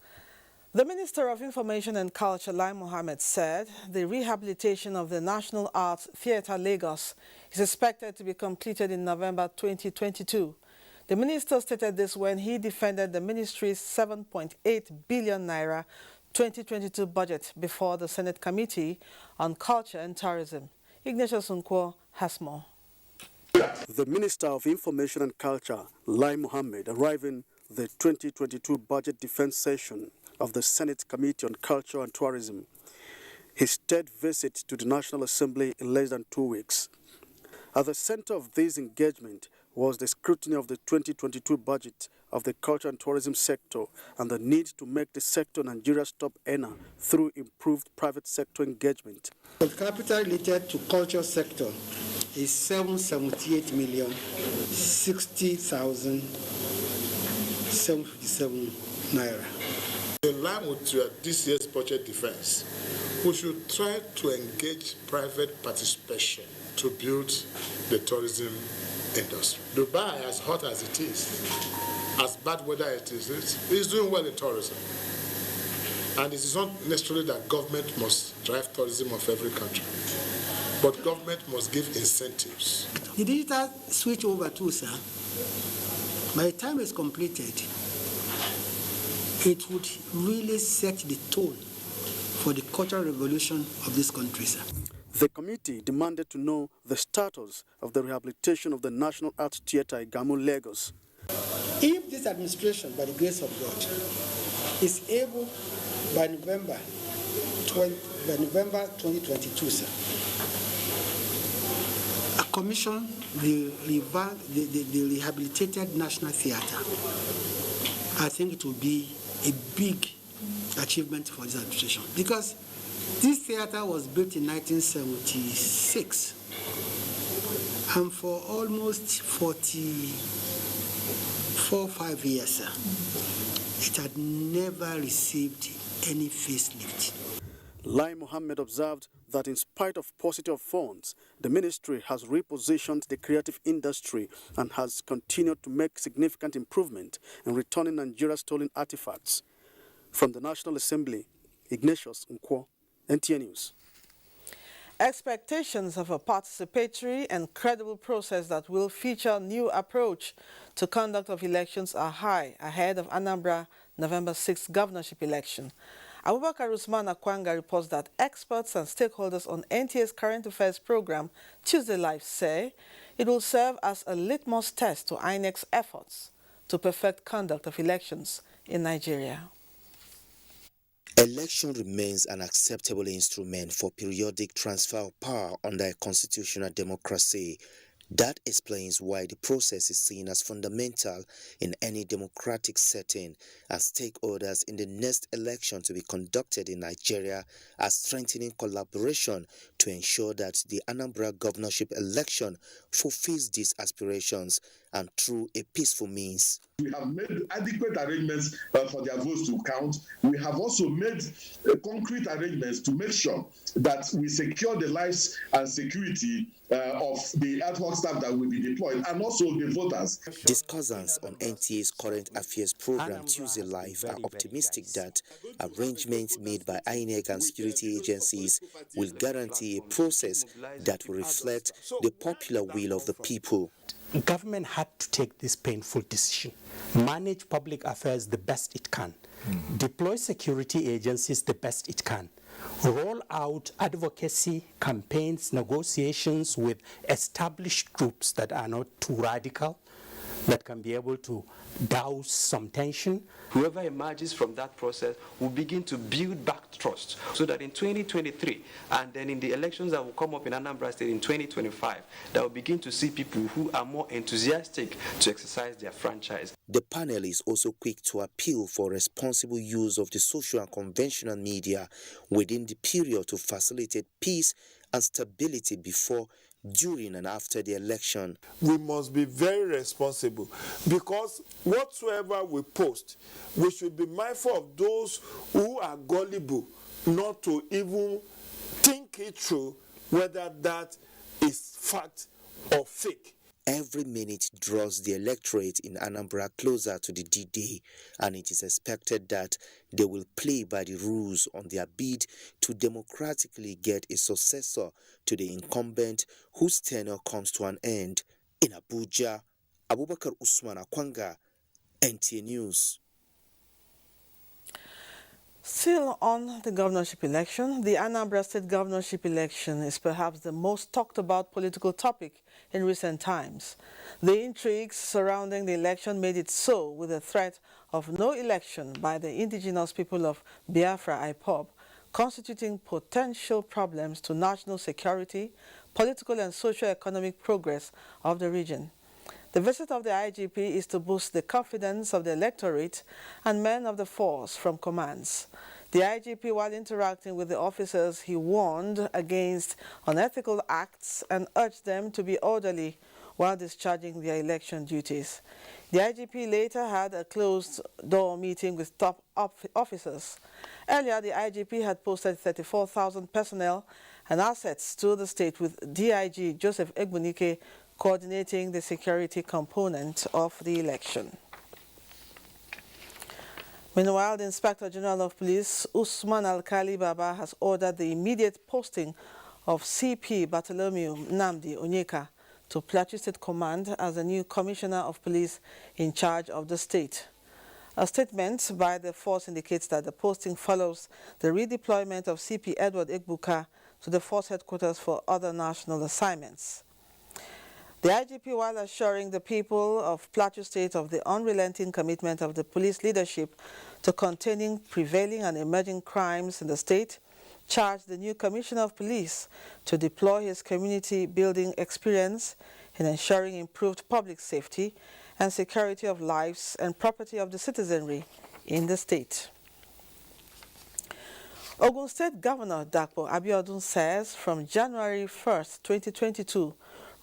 The Minister of Information and Culture, Lai Mohammed, said the rehabilitation of the National Arts Theatre Lagos is expected to be completed in November 2022. The minister stated this when he defended the ministry's 7.8 billion naira 2022 budget before the Senate Committee on Culture and Tourism. Ignatius Nkwo has more. The Minister of Information and Culture, Lai Mohammed, arriving the 2022 budget defense session of the Senate Committee on Culture and Tourism. His third visit to the National Assembly in less than 2 weeks. At the center of this engagement was the scrutiny of the 2022 budget of the culture and tourism sector and the need to make the sector Nigeria's top earner through improved private sector engagement. The capital related to culture sector is 778,060,757 naira. In line with this year's budget defense, we should try to engage private participation to build the tourism industry. Dubai, as hot as it is, as bad weather it is doing well in tourism. And it is not necessarily that government must drive tourism of every country, but government must give incentives. The digital switch over too, sir, by the time it's completed, it would really set the tone for the cultural revolution of this country, sir. The committee demanded to know the status of the rehabilitation of the National Arts Theatre Igamu, Lagos. If this administration, by the grace of God, is able by November 2022, sir, a commission the rehabilitated National Theatre, I think it will be a big achievement for this administration, because this theatre was built in 1976, and for almost 45 years, sir, it had never received any facelift. Lai Mohammed observed that in spite of paucity of funds, the ministry has repositioned the creative industry and has continued to make significant improvement in returning Nigeria's stolen artifacts. From the National Assembly, Ignatius Nkwo, NTA News. Expectations of a participatory and credible process that will feature a new approach to conduct of elections are high ahead of Anambra November 6th governorship election. Abubakar Usman Akwanga reports that experts and stakeholders on NTA's current affairs program, Tuesday Live, say it will serve as a litmus test to INEC's efforts to perfect conduct of elections in Nigeria. Election remains an acceptable instrument for periodic transfer of power under a constitutional democracy. That explains why the process is seen as fundamental in any democratic setting, as stakeholders in the next election to be conducted in Nigeria are strengthening collaboration to ensure that the Anambra governorship election fulfills these aspirations and through a peaceful means. We have made adequate arrangements for their votes to count. We have also made concrete arrangements to make sure that we secure the lives and security of the ad hoc staff that will be deployed, and also the voters. Discussants on NTA's current affairs program Tuesday Live are optimistic that arrangements made by INEC and security agencies will guarantee a process that will reflect the popular will of the people. Government had to take this painful decision, manage public affairs the best it can, deploy security agencies the best it can, roll out advocacy campaigns, negotiations with established groups that are not too radical, that can be able to douse some tension. Whoever emerges from that process will begin to build back trust, so that in 2023 and then in the elections that will come up in Anambra State in 2025, that will begin to see people who are more enthusiastic to exercise their franchise. The panel is also quick to appeal for responsible use of the social and conventional media within the period to facilitate peace and stability before, during and after the election. We must be very responsible, because whatsoever we post, we should be mindful of those who are gullible not to even think it through whether that is fact or fake. Every minute draws the electorate in Anambra closer to the D-Day, and it is expected that they will play by the rules on their bid to democratically get a successor to the incumbent whose tenure comes to an end. In Abuja, Abubakar Usman Akwanga, NTA News. Still on the governorship election, the Anambra State governorship election is perhaps the most talked about political topic in recent times. The intrigues surrounding the election made it so, with the threat of no election by the indigenous people of Biafra IPOB, constituting potential problems to national security, political and socio-economic progress of the region. The visit of the IGP is to boost the confidence of the electorate and men of the force from commands. The IGP, while interacting with the officers, he warned against unethical acts and urged them to be orderly while discharging their election duties. The IGP later had a closed-door meeting with top officers. Earlier, the IGP had posted 34,000 personnel and assets to the state, with DIG Joseph Egbunike coordinating the security component of the election. Meanwhile, the Inspector General of Police, Usman Alkali Baba, has ordered the immediate posting of CP Bartholomew Nnamdi Onyeka to Plateau State Command as the new Commissioner of Police in charge of the state. A statement by the force indicates that the posting follows the redeployment of CP Edward Egbuka to the force headquarters for other national assignments. The IGP, while assuring the people of Plateau State of the unrelenting commitment of the police leadership to containing prevailing and emerging crimes in the state, charged the new Commissioner of Police to deploy his community-building experience in ensuring improved public safety and security of lives and property of the citizenry in the state. Ogun State Governor Dapo Abiodun says from January 1st, 2022,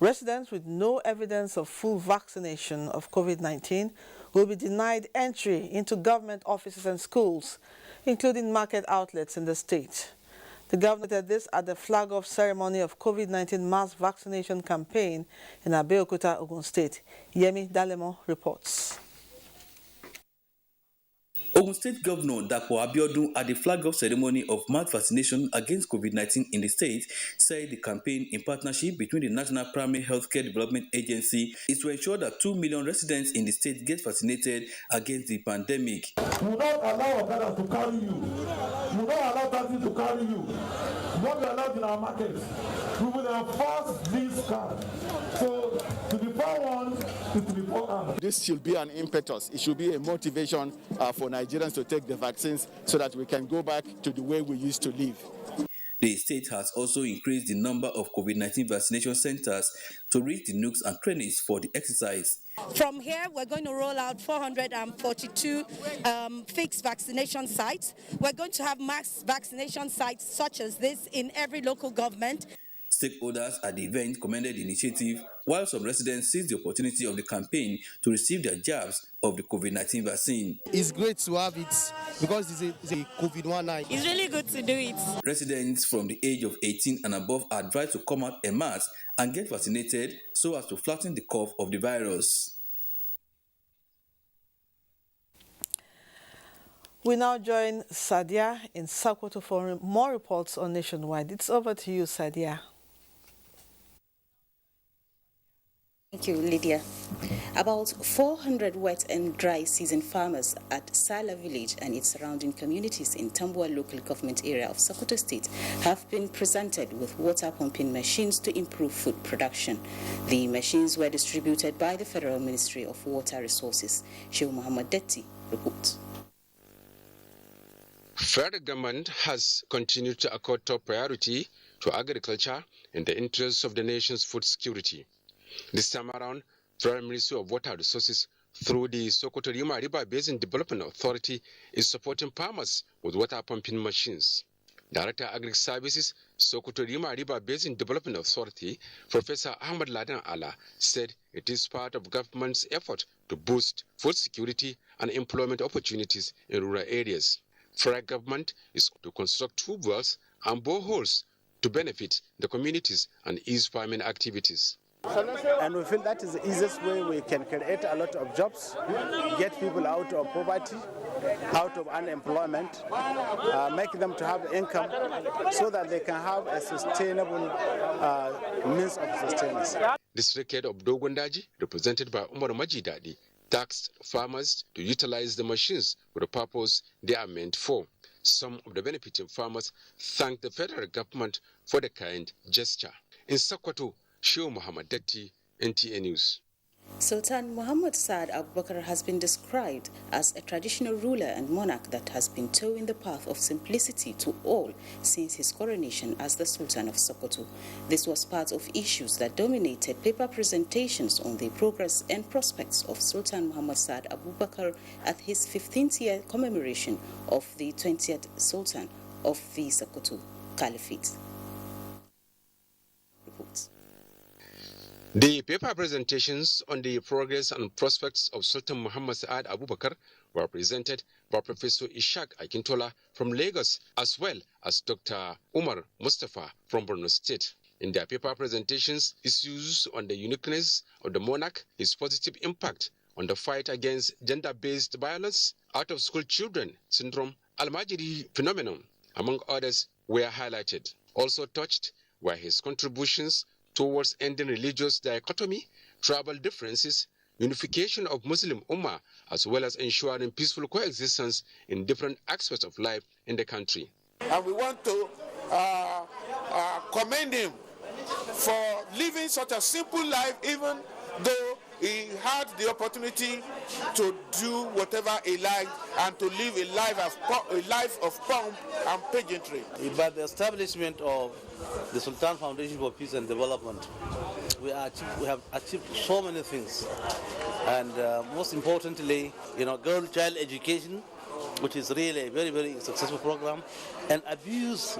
residents with no evidence of full vaccination of COVID-19 will be denied entry into government offices and schools, including market outlets in the state. The governor did this at the flag-off ceremony of COVID-19 mass vaccination campaign in Abeokuta, Ogun State. Yemi Dalemo reports. Ogun State Governor Dapo Abiodun at the flag-off ceremony of mass vaccination against COVID-19 in the state said the campaign, in partnership between the National Primary Healthcare Development Agency, is to ensure that 2 million residents in the state get vaccinated against the pandemic. We will not allow Okada to carry you. We will not allow taxi to carry you. What we are allowed in our markets, we will enforce this card. So to be forewarned is to be forearmed. This should be an impetus. It should be a motivation for Nigerians to take the vaccines so that we can go back to the way we used to live. The state has also increased the number of COVID-19 vaccination centers to reach the nooks and crannies for the exercise. From here, we're going to roll out 442 fixed vaccination sites. We're going to have mass vaccination sites such as this in every local government. Stakeholders at the event commended the initiative, while some residents seized the opportunity of the campaign to receive their jabs of the COVID-19 vaccine. It's great to have it because it's a COVID-19. It's really good to do it. Residents from the age of 18 and above are advised to come out en masse and get vaccinated so as to flatten the curve of the virus. We now join Sadia in Sokoto for more reports on Nationwide. It's over to you, Sadia. Thank you, Lydia. About 400 wet and dry season farmers at Sala village and its surrounding communities in Tambua local government area of Sokoto State have been presented with water pumping machines to improve food production. The machines were distributed by the Federal Ministry of Water Resources. Sheikh Muhammad Detti reports. Federal government has continued to accord top priority to agriculture in the interests of the nation's food security. This time around, Federal Ministry of Water Resources, through the Sokoto River Basin Development Authority, is supporting farmers with water pumping machines. Director of Agri Services, Sokoto River Basin Development Authority, Professor Ahmad Ladan Allah, said it is part of government's effort to boost food security and employment opportunities in rural areas. Federal government is to construct tube wells and boreholes to benefit the communities and ease farming activities. And we feel that is the easiest way we can create a lot of jobs, get people out of poverty, out of unemployment, make them to have income so that they can have a sustainable means of sustenance. District head of Dogondaji, represented by Umar Majidadi, tasked farmers to utilize the machines for the purpose they are meant for. Some of the benefiting farmers thanked the federal government for the kind gesture. In Sokoto, Sheikh Muhammad Detti, NTA News. Sultan Muhammad Saad Abubakar has been described as a traditional ruler and monarch that has been towing the path of simplicity to all since his coronation as the Sultan of Sokoto. This was part of issues that dominated paper presentations on the progress and prospects of Sultan Muhammad Saad Abubakar at his 15th year commemoration of the 20th Sultan of the Sokoto Caliphate. Reports. The paper presentations on the progress and prospects of Sultan Muhammad Saad Abubakar were presented by Professor Ishaq Akintola from Lagos, as well as Dr. Umar Mustafa from Borno State. In their paper presentations, issues on the uniqueness of the monarch, his positive impact on the fight against gender-based violence, out-of-school children syndrome, Al-Majiri phenomenon, among others, were highlighted. Also touched were his contributions towards ending religious dichotomy, tribal differences, unification of Muslim Ummah, as well as ensuring peaceful coexistence in different aspects of life in the country. And we want to commend him for living such a simple life, even though he had the opportunity to do whatever he liked and to live a life of pomp and pageantry. By the establishment of the Sultan Foundation for Peace and Development, we have achieved so many things, and most importantly, girl-child education, which is really a very, very successful program, and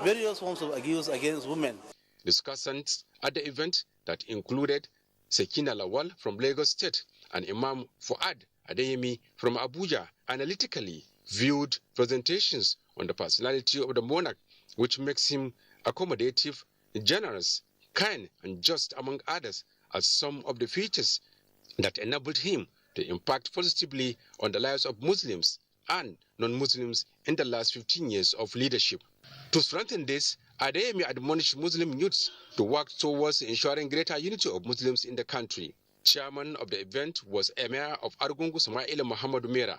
various forms of abuse against women. Discussants at the event that included Sekina Lawal from Lagos State and Imam Fuad Adeyemi from Abuja analytically viewed presentations on the personality of the monarch, which makes him accommodative, generous, kind, and just, among others, as some of the features that enabled him to impact positively on the lives of Muslims and non-Muslims in the last 15 years of leadership. To strengthen this, Adeyemi admonished Muslim youths to work towards ensuring greater unity of Muslims in the country. Chairman of the event was Emir of Argungu Samaila Muhammad Mera.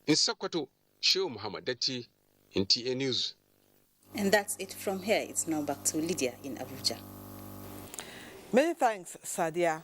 In Sokoto, Shehu Muhammad Dati, NTA News. And that's it from here. It's now back to Lydia in Abuja. Many thanks, Sadia.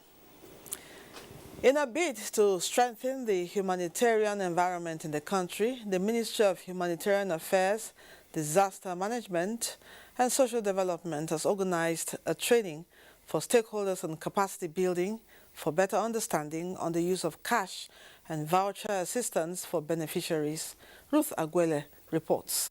In a bid to strengthen the humanitarian environment in the country, the Ministry of Humanitarian Affairs, Disaster Management and Social Development has organized a training for stakeholders on capacity building for better understanding on the use of cash and voucher assistance for beneficiaries. Ruth Agwele reports.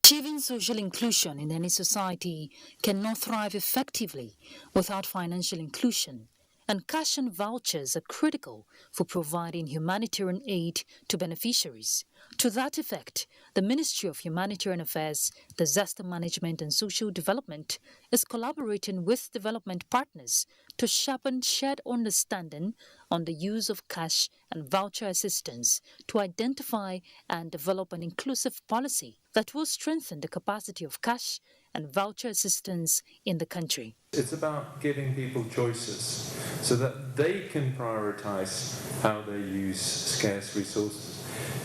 Achieving social inclusion in any society cannot thrive effectively without financial inclusion, and cash and vouchers are critical for providing humanitarian aid to beneficiaries. To that effect, the Ministry of Humanitarian Affairs, Disaster Management and Social Development is collaborating with development partners to sharpen shared understanding on the use of cash and voucher assistance to identify and develop an inclusive policy that will strengthen the capacity of cash and voucher assistance in the country. It's about giving people choices so that they can prioritize how they use scarce resources.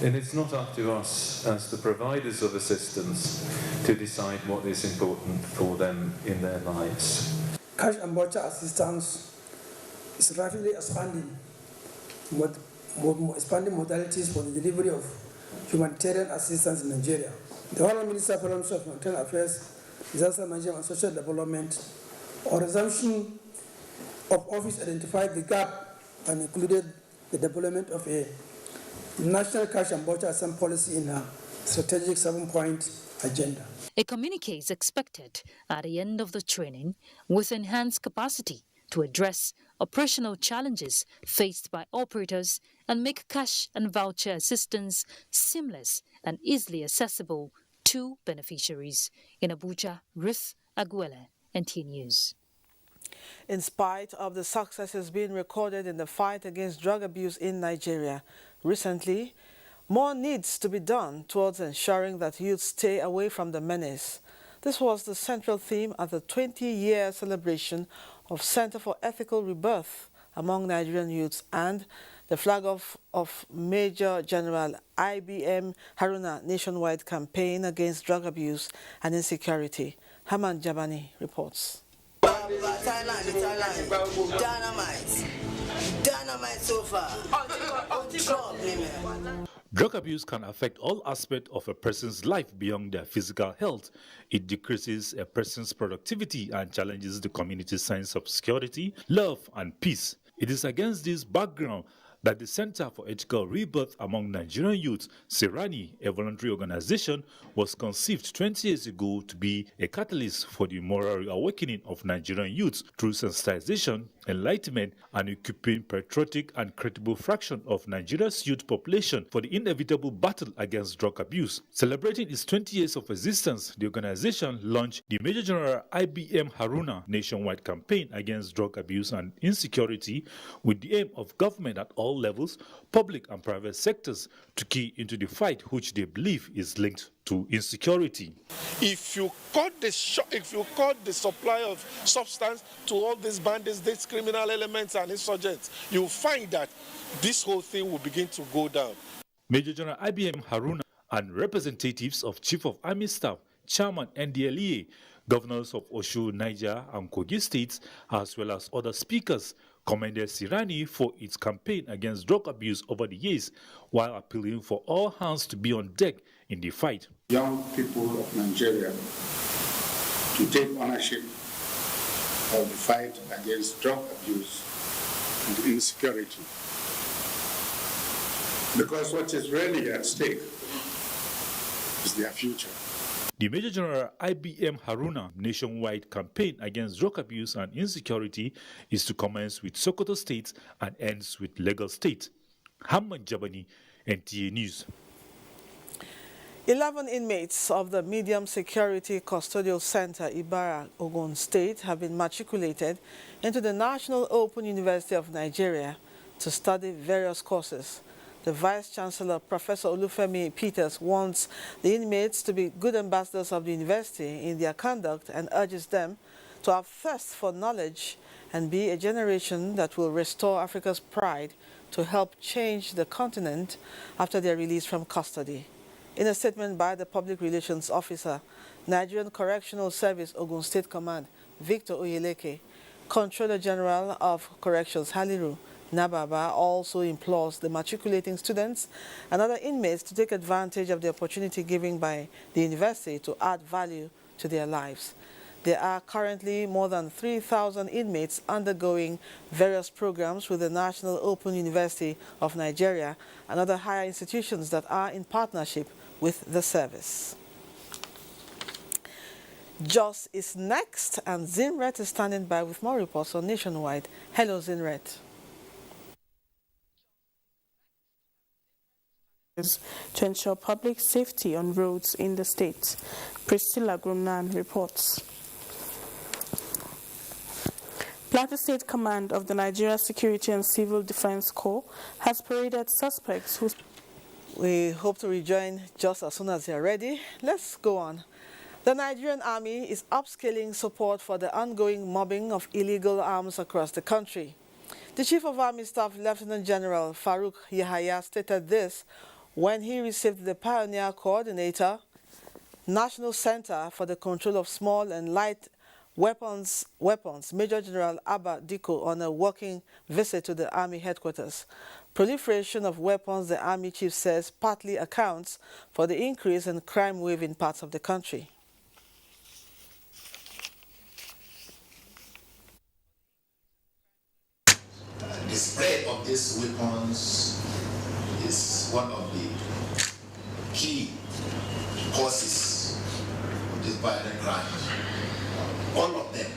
And it's not up to us as the providers of assistance to decide what is important for them in their lives. Cash and voucher assistance is rapidly expanding modalities for the delivery of humanitarian assistance in Nigeria. The Honourable Minister for Humanitarian Affairs, Disaster Management and Social Development, or resumption of office identified the gap and included the development of a national cash and voucher assistance policy in a strategic 7-point agenda. A communique is expected at the end of the training with enhanced capacity to address operational challenges faced by operators and make cash and voucher assistance seamless and easily accessible to beneficiaries. In Abuja, Ruth Agwele, NTA News. In spite of the successes being recorded in the fight against drug abuse in Nigeria, recently, more needs to be done towards ensuring that youth stay away from the menace. This was the central theme at the 20-year celebration of Center for Ethical Rebirth among Nigerian youths and the flag of Major General IBM Haruna nationwide campaign against drug abuse and insecurity. Haman Jabani reports. Dynamite. Drug abuse can affect all aspects of a person's life beyond their physical health. It decreases a person's productivity and challenges the community's sense of security, love, and peace. It is against this background that the Center for Ethical Rebirth Among Nigerian Youth, Serani, a voluntary organization, was conceived 20 years ago to be a catalyst for the moral awakening of Nigerian youth through sensitization, enlightenment, and equipping patriotic and credible fraction of Nigeria's youth population for the inevitable battle against drug abuse. Celebrating its 20 years of existence, the organization launched the Major General IBM Haruna nationwide campaign against drug abuse and insecurity with the aim of government at all levels, public and private sectors, to key into the fight which they believe is linked to insecurity. If you cut the supply of substance to all these bandits, these criminal elements and insurgents, you'll find that this whole thing will begin to go down. Major General IBM Haruna and representatives of Chief of Army Staff, Chairman NDLEA, governors of Osho, Niger, and Kogi states, as well as other speakers, commended Serani for its campaign against drug abuse over the years, while appealing for all hands to be on deck in the fight. Young people of Nigeria to take ownership of the fight against drug abuse and insecurity. Because what is really at stake is their future. The Major General IBM Haruna nationwide campaign against drug abuse and insecurity is to commence with Sokoto State and ends with Lagos State. Hamad Jabani, NTA News. 11 inmates of the Medium Security Custodial Center, Ibarra, Ogun State, have been matriculated into the National Open University of Nigeria to study various courses. The Vice-Chancellor, Professor Olufemi Peters, wants the inmates to be good ambassadors of the university in their conduct and urges them to have thirst for knowledge and be a generation that will restore Africa's pride to help change the continent after their release from custody. In a statement by the Public Relations Officer, Nigerian Correctional Service Ogun State Command, Victor Oyeleke, Controller General of Corrections Haliru Nababa also implores the matriculating students and other inmates to take advantage of the opportunity given by the university to add value to their lives. There are currently more than 3,000 inmates undergoing various programs with the National Open University of Nigeria and other higher institutions that are in partnership with the service. Jos is next, and Zinret is standing by with more reports on Nationwide. Hello, Zinret. To ensure public safety on roads in the state. Priscilla Grumnan reports. Plateau State Command of the Nigeria Security and Civil Defense Corps has paraded suspects who... We hope to rejoin just as soon as they are ready. Let's go on. The Nigerian Army is upscaling support for the ongoing mobbing of illegal arms across the country. The Chief of Army Staff, Lieutenant General Farouk Yahaya, stated this when he received the Pioneer Coordinator, National Center for the Control of Small and Light Weapons, Major General Abba Diko, on a working visit to the Army headquarters. Proliferation of weapons, the Army Chief says, partly accounts for the increase in crime wave in parts of the country. The spread of these weapons is one of the key causes of this violent crime. All of them,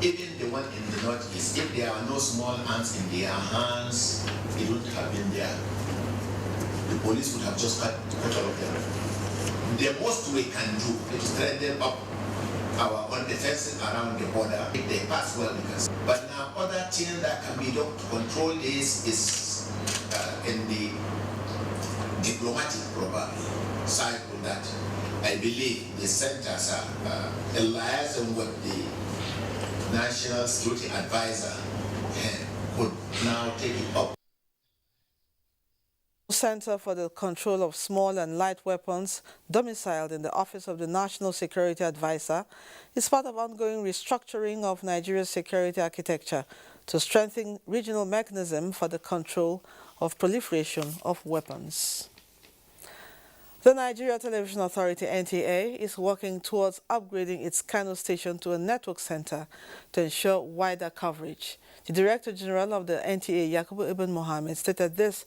even the one in the northeast, if there are no small arms in their hands, it wouldn't have been there. The police would have just cut all of them. The most we can do is strengthen up our own defenses around the border. If they pass well, because. But now other things that can be done to control this is in the diplomatic cycle that I believe the centers are liaising with the National Security Advisor could now take it up. Center for the Control of Small and Light Weapons, domiciled in the Office of the National Security Advisor, is part of ongoing restructuring of Nigeria's security architecture to strengthen regional mechanism for the control of proliferation of weapons. The Nigeria Television Authority, NTA, is working towards upgrading its Kano station to a network center to ensure wider coverage. The Director General of the NTA, Yakubu Ibn Mohammed, stated this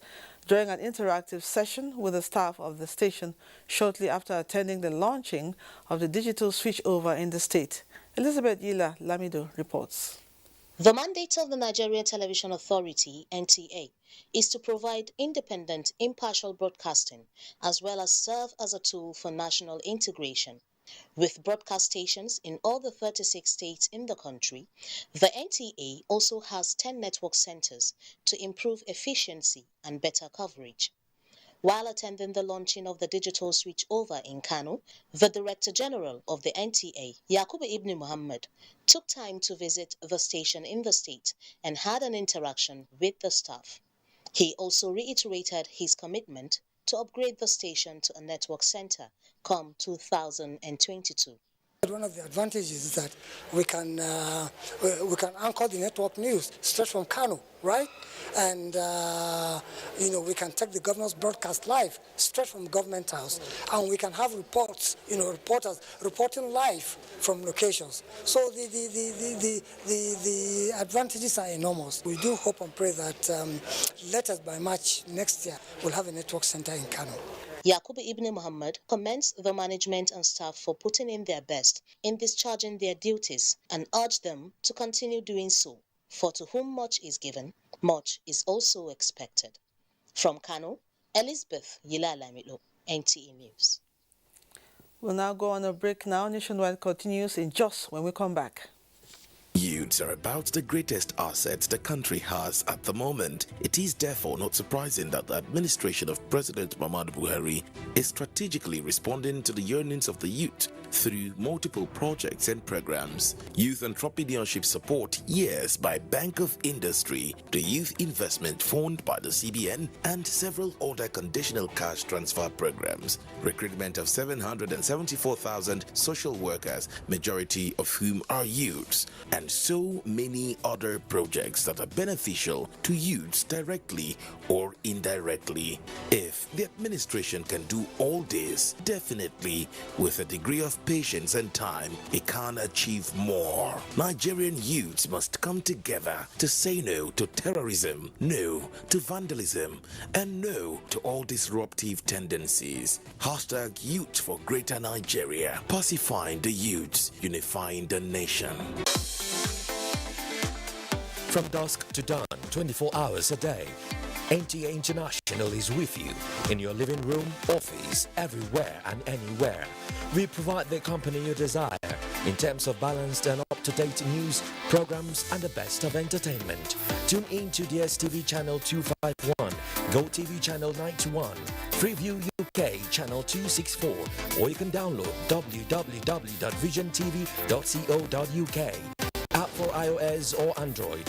during an interactive session with the staff of the station shortly after attending the launching of the digital switchover in the state. Elizabeth Yila Lamido reports. The mandate of the Nigerian Television Authority, NTA, is to provide independent, impartial broadcasting, as well as serve as a tool for national integration. With broadcast stations in all the 36 states in the country, the NTA also has 10 network centers to improve efficiency and better coverage. While attending the launching of the digital switchover in Kano, the Director General of the NTA, Yakubu Ibn Muhammad, took time to visit the station in the state and had an interaction with the staff. He also reiterated his commitment to upgrade the station to a network center come 2022. One of the advantages is that we can anchor the network news straight from Kano, right? And we can take the governor's broadcast live straight from Government House, and we can have reports, reporters reporting live from locations. So the advantages are enormous. We do hope and pray that latest by March next year we'll have a network center in Kano. Yakubu Ibn Muhammad commends the management and staff for putting in their best in discharging their duties and urged them to continue doing so, for to whom much is given, much is also expected. From Kano, Elizabeth Yilalamilo, NTA News. We'll now go on a break now. Nationwide continues in just when we come back. Youths are about the greatest assets the country has at the moment. It is therefore not surprising that the administration of President Muhammadu Buhari is strategically responding to the yearnings of the youth through multiple projects and programs. Youth entrepreneurship support years by Bank of Industry, the Youth Investment Fund by the CBN, and several other conditional cash transfer programs. Recruitment of 774,000 social workers, majority of whom are youths, and so many other projects that are beneficial to youths directly or indirectly. If the administration can do all this, definitely with a degree of patience and time, it can achieve more. Nigerian youths must come together to say no to terrorism, no to vandalism, and no to all disruptive tendencies. Hashtag Youth for Greater Nigeria. Pacifying the youths, unifying the nation. From dusk to dawn, 24 hours a day, NTA International is with you in your living room, office, everywhere and anywhere. We provide the company you desire in terms of balanced and up-to-date news, programs and the best of entertainment. Tune in to DSTV channel 251, GoTV channel 91, Freeview UK channel 264, or you can download www.visiontv.co.uk. App for iOS or Android.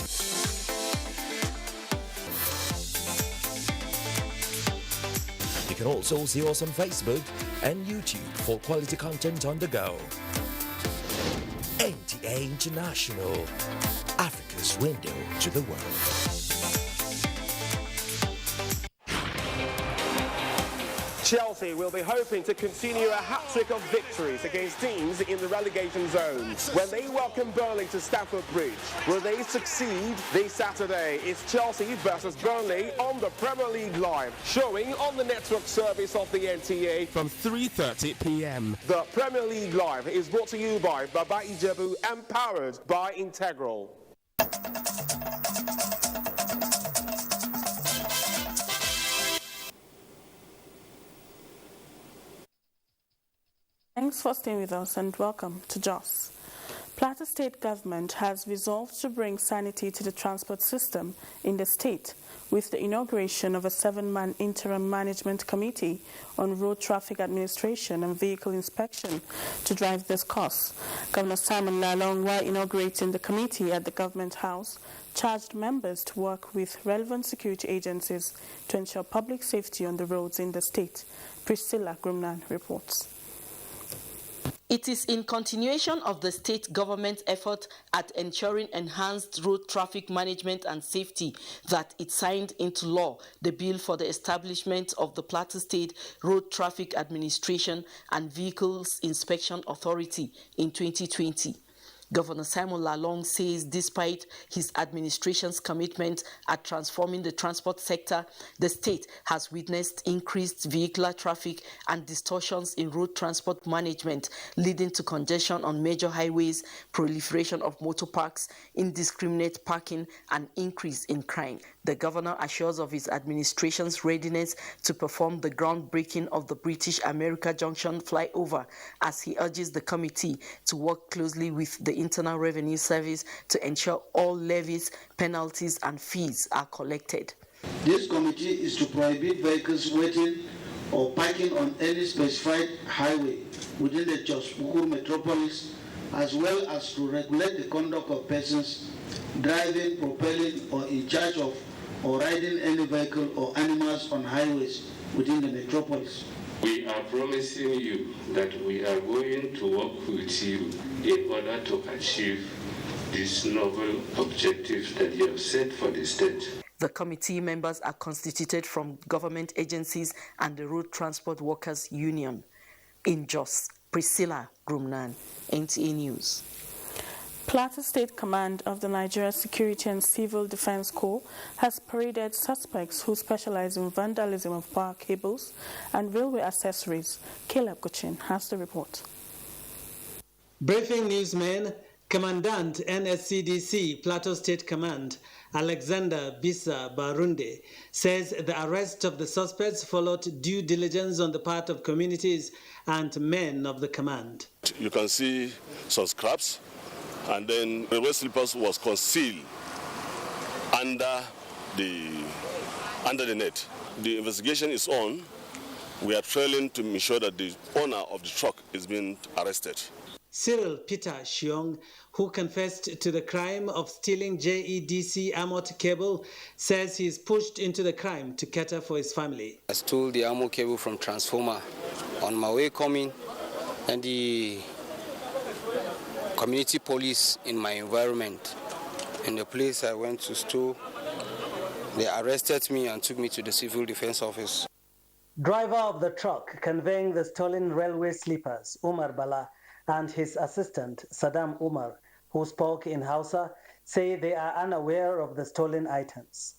You can also see us on Facebook and YouTube for quality content on the go. NTA International, Africa's window to the world. Chelsea will be hoping to continue a hat-trick of victories against teams in the relegation zone when they welcome Burnley to Stamford Bridge. Will they succeed this Saturday? It's Chelsea versus Burnley on the Premier League Live, showing on the network service of the NTA from 3:30 p.m. The Premier League Live is brought to you by Baba Ijebu and powered by Integral. Thanks for staying with us and welcome to JOS. Plateau State Government has resolved to bring sanity to the transport system in the state with the inauguration of a 7-man interim management committee on road traffic administration and vehicle inspection to drive this course. Governor Simon Lalong, while inaugurating the committee at the Government House, charged members to work with relevant security agencies to ensure public safety on the roads in the state. Priscilla Grumnan reports. It is in continuation of the state government's effort at ensuring enhanced road traffic management and safety that it signed into law the bill for the establishment of the Plateau State Road Traffic Administration and Vehicles Inspection Authority in 2020. Governor Simon Lalong says despite his administration's commitment at transforming the transport sector, the state has witnessed increased vehicular traffic and distortions in road transport management, leading to congestion on major highways, proliferation of motor parks, indiscriminate parking, and increase in crime. The governor assures of his administration's readiness to perform the groundbreaking of the British America Junction flyover as he urges the committee to work closely with the Internal Revenue Service to ensure all levies, penalties, and fees are collected. This committee is to prohibit vehicles waiting or parking on any specified highway within the Jos Bukur metropolis, as well as to regulate the conduct of persons driving, propelling, or in charge of or riding any vehicle or animals on highways within the metropolis. We are promising you that we are going to work with you in order to achieve these noble objectives that you have set for the state. The committee members are constituted from government agencies and the Road Transport Workers Union. In Jos, Priscilla Grumnan, NTA News. Plateau State Command of the Nigeria Security and Civil Defense Corps has paraded suspects who specialize in vandalism of power cables and railway accessories. Caleb Gochin has the report. Briefing newsmen, Commandant NSCDC Plateau State Command Alexander Bisa Barunde says the arrest of the suspects followed due diligence on the part of communities and men of the command. You can see some scraps, and then the railway slippers was concealed under the net. The investigation is on. We are trailing to ensure that the owner of the truck is being arrested. Cyril Peter Shiong, who confessed to the crime of stealing JEDC armored cable, says he is pushed into the crime to cater for his family. I stole the armored cable from transformer on my way coming, and the community police in my environment, in the place I went to steal, they arrested me and took me to the civil defense office. Driver of the truck conveying the stolen railway sleepers, Umar Bala, and his assistant, Saddam Umar, who spoke in Hausa, say they are unaware of the stolen items.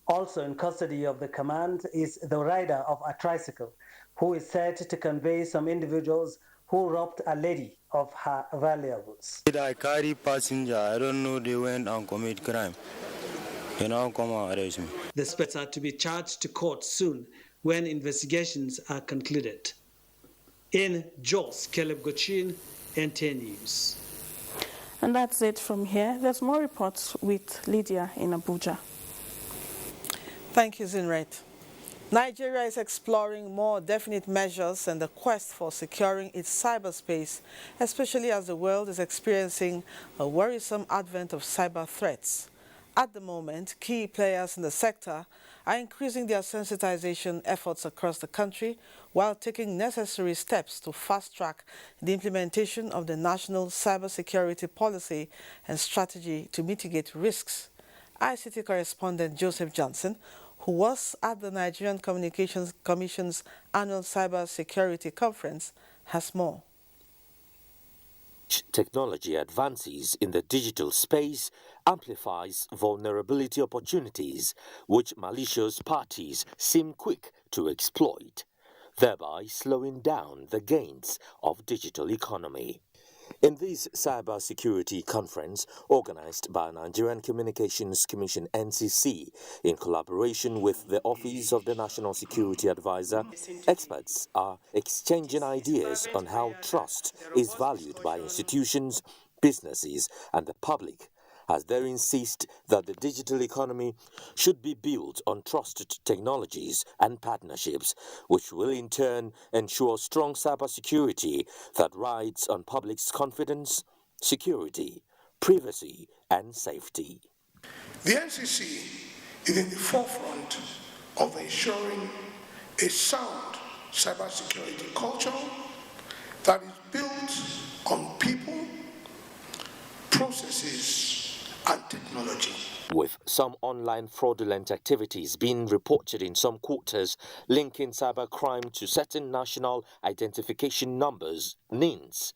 Also in custody of the command is the rider of a tricycle, who is said to convey some individuals who robbed a lady of her valuables. I carry passenger, I don't know they went and commit crime. They now come and arrest me. The suspects are to be charged to court soon when investigations are concluded. In Jos, Caleb Gochin, NTA News. And that's it from here. There's more reports with Lydia in Abuja. Thank you, Zinret. Nigeria is exploring more definite measures in the quest for securing its cyberspace, especially as the world is experiencing a worrisome advent of cyber threats. At the moment, key players in the sector are increasing their sensitization efforts across the country while taking necessary steps to fast-track the implementation of the National Cybersecurity Policy and Strategy to mitigate risks. ICT correspondent Joseph Johnson, who was at the Nigerian Communications Commission's annual Cybersecurity Conference, has more. Technology advances in the digital space amplifies vulnerability opportunities which malicious parties seem quick to exploit, thereby slowing down the gains of digital economy. In this cybersecurity conference organized by Nigerian Communications Commission (NCC) in collaboration with the Office of the National Security Advisor, experts are exchanging ideas on how trust is valued by institutions, businesses, and the public, as they insist that the digital economy should be built on trusted technologies and partnerships, which will in turn ensure strong cybersecurity that rides on public's confidence, security, privacy, and safety. The NCC is in the forefront of ensuring a sound cybersecurity culture that is built on people, processes, and technology. With some online fraudulent activities being reported in some quarters linking cybercrime to certain national identification numbers, NINs,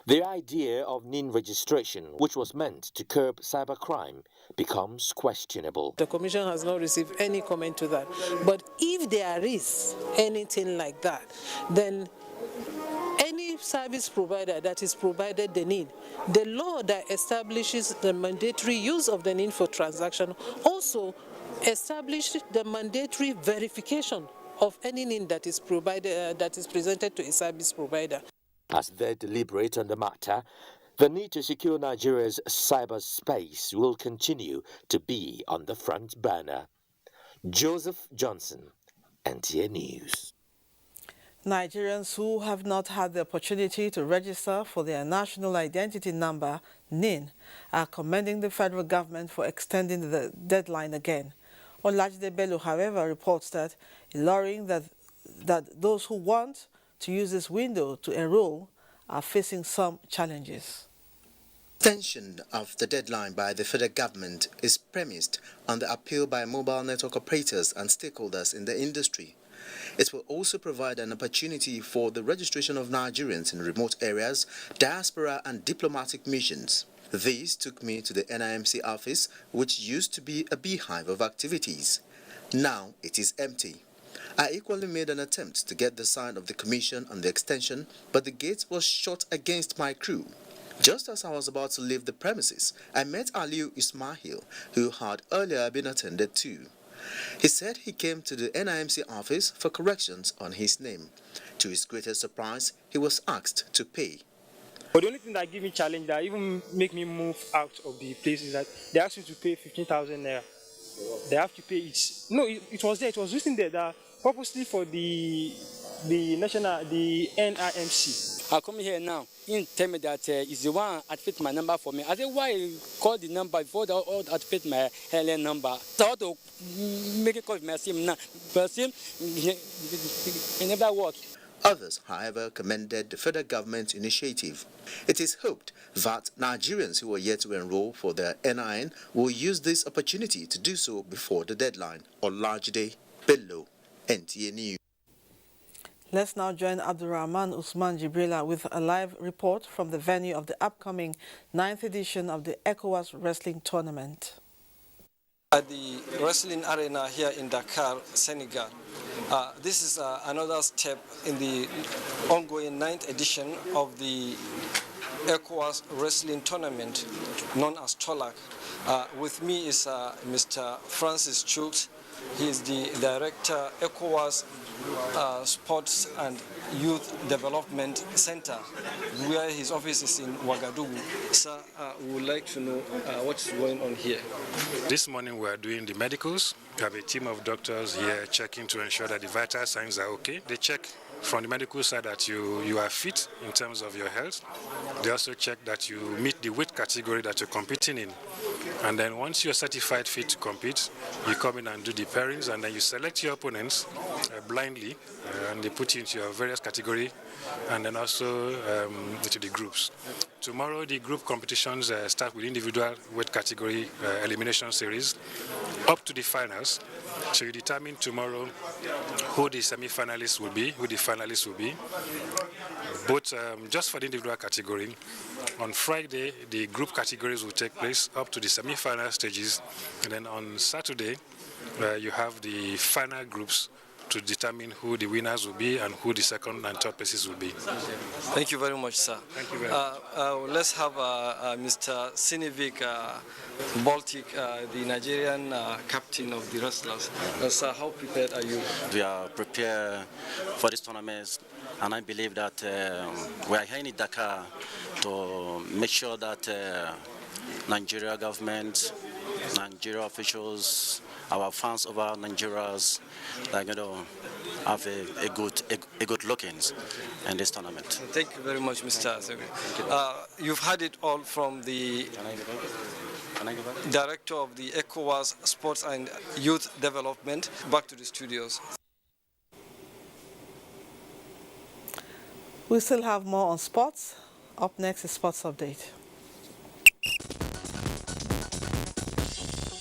the idea of NIN registration, which was meant to curb cybercrime, becomes questionable. The Commission has not received any comment to that. But if there is anything like that, then any service provider that is provided the NIN, the law that establishes the mandatory use of the NIN for transaction also established the mandatory verification of any NIN that is provided, that is presented to a service provider. As they deliberate on the matter, the need to secure Nigeria's cyberspace will continue to be on the front burner. Joseph Johnson, NTA News. Nigerians who have not had the opportunity to register for their national identity number, NIN, are commending the federal government for extending the deadline again. Olajide Bello, however, reports that, alluring that those who want to use this window to enroll are facing some challenges. Extension of the deadline by the federal government is premised on the appeal by mobile network operators and stakeholders in the industry. It will also provide an opportunity for the registration of Nigerians in remote areas, diaspora and diplomatic missions. This took me to the NIMC office, which used to be a beehive of activities. Now it is empty. I equally made an attempt to get the sign of the commission on the extension, but the gate was shut against my crew. Just as I was about to leave the premises, I met Aliu Ismail, who had earlier been attended to. He said he came to the NIMC office for corrections on his name. To his greatest surprise, he was asked to pay. But the only thing that gave me challenge, that even make me move out of the place, is that they asked you to pay 15,000 naira. They have to pay it. No, it was there. It was written there that purposely for the NIMC. I come here now. He tell me that is the one activate my number for me. I said, why you call the number before they all activate my LN number? So I want to make it call my SIM now. But SIM, it never worked. Others, however, commended the federal government's initiative. It is hoped that Nigerians who are yet to enroll for their NIN will use this opportunity to do so before the deadline. Olajide Bello, NTA News. Let's now join Abdurrahman Usman Jibrila with a live report from the venue of the upcoming 9th edition of the ECOWAS Wrestling Tournament. At the wrestling arena here in Dakar, Senegal. This is another step in the ongoing 9th edition of the ECOWAS Wrestling Tournament, known as TOLAC. With me is Mr. Francis Schultz. He is the Director, ECOWAS Sports and Youth Development Center, where his office is in Ouagadougou. Sir, we would like to know what is going on here. This morning we are doing the medicals. We have a team of doctors here checking to ensure that the vital signs are okay. They check from the medical side that you are fit in terms of your health. They also check that you meet the weight category that you're competing in. And then once you're certified fit to compete, you come in and do the pairings, and then you select your opponents blindly, and they put you into your various category, and then also into the groups. Tomorrow the group competitions start with individual weight category elimination series up to the finals. So you determine tomorrow who the semi-finalists will be, who the finalists will be, both just for the individual category. On Friday, the group categories will take place up to the semi-final stages, and then on Saturday, you have the final groups to determine who the winners will be and who the second and third places will be. Thank you very much, sir. Thank you very much. Let's have Mr. Sinovic Baltic, the Nigerian captain of the wrestlers. Sir, how prepared are you? We are prepared for this tournament, and I believe that we are here in Dakar to make sure that Nigeria government, Nigeria officials, our fans over Nigeria's, have a good lookings in this tournament. Thank you very much, Mr. Azeri. You've had it all from the Director of the ECOWAS Sports and Youth Development. Back to the studios. We still have more on sports. Up next is Sports Update.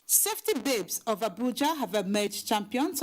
Safety Babes of Abuja have emerged champions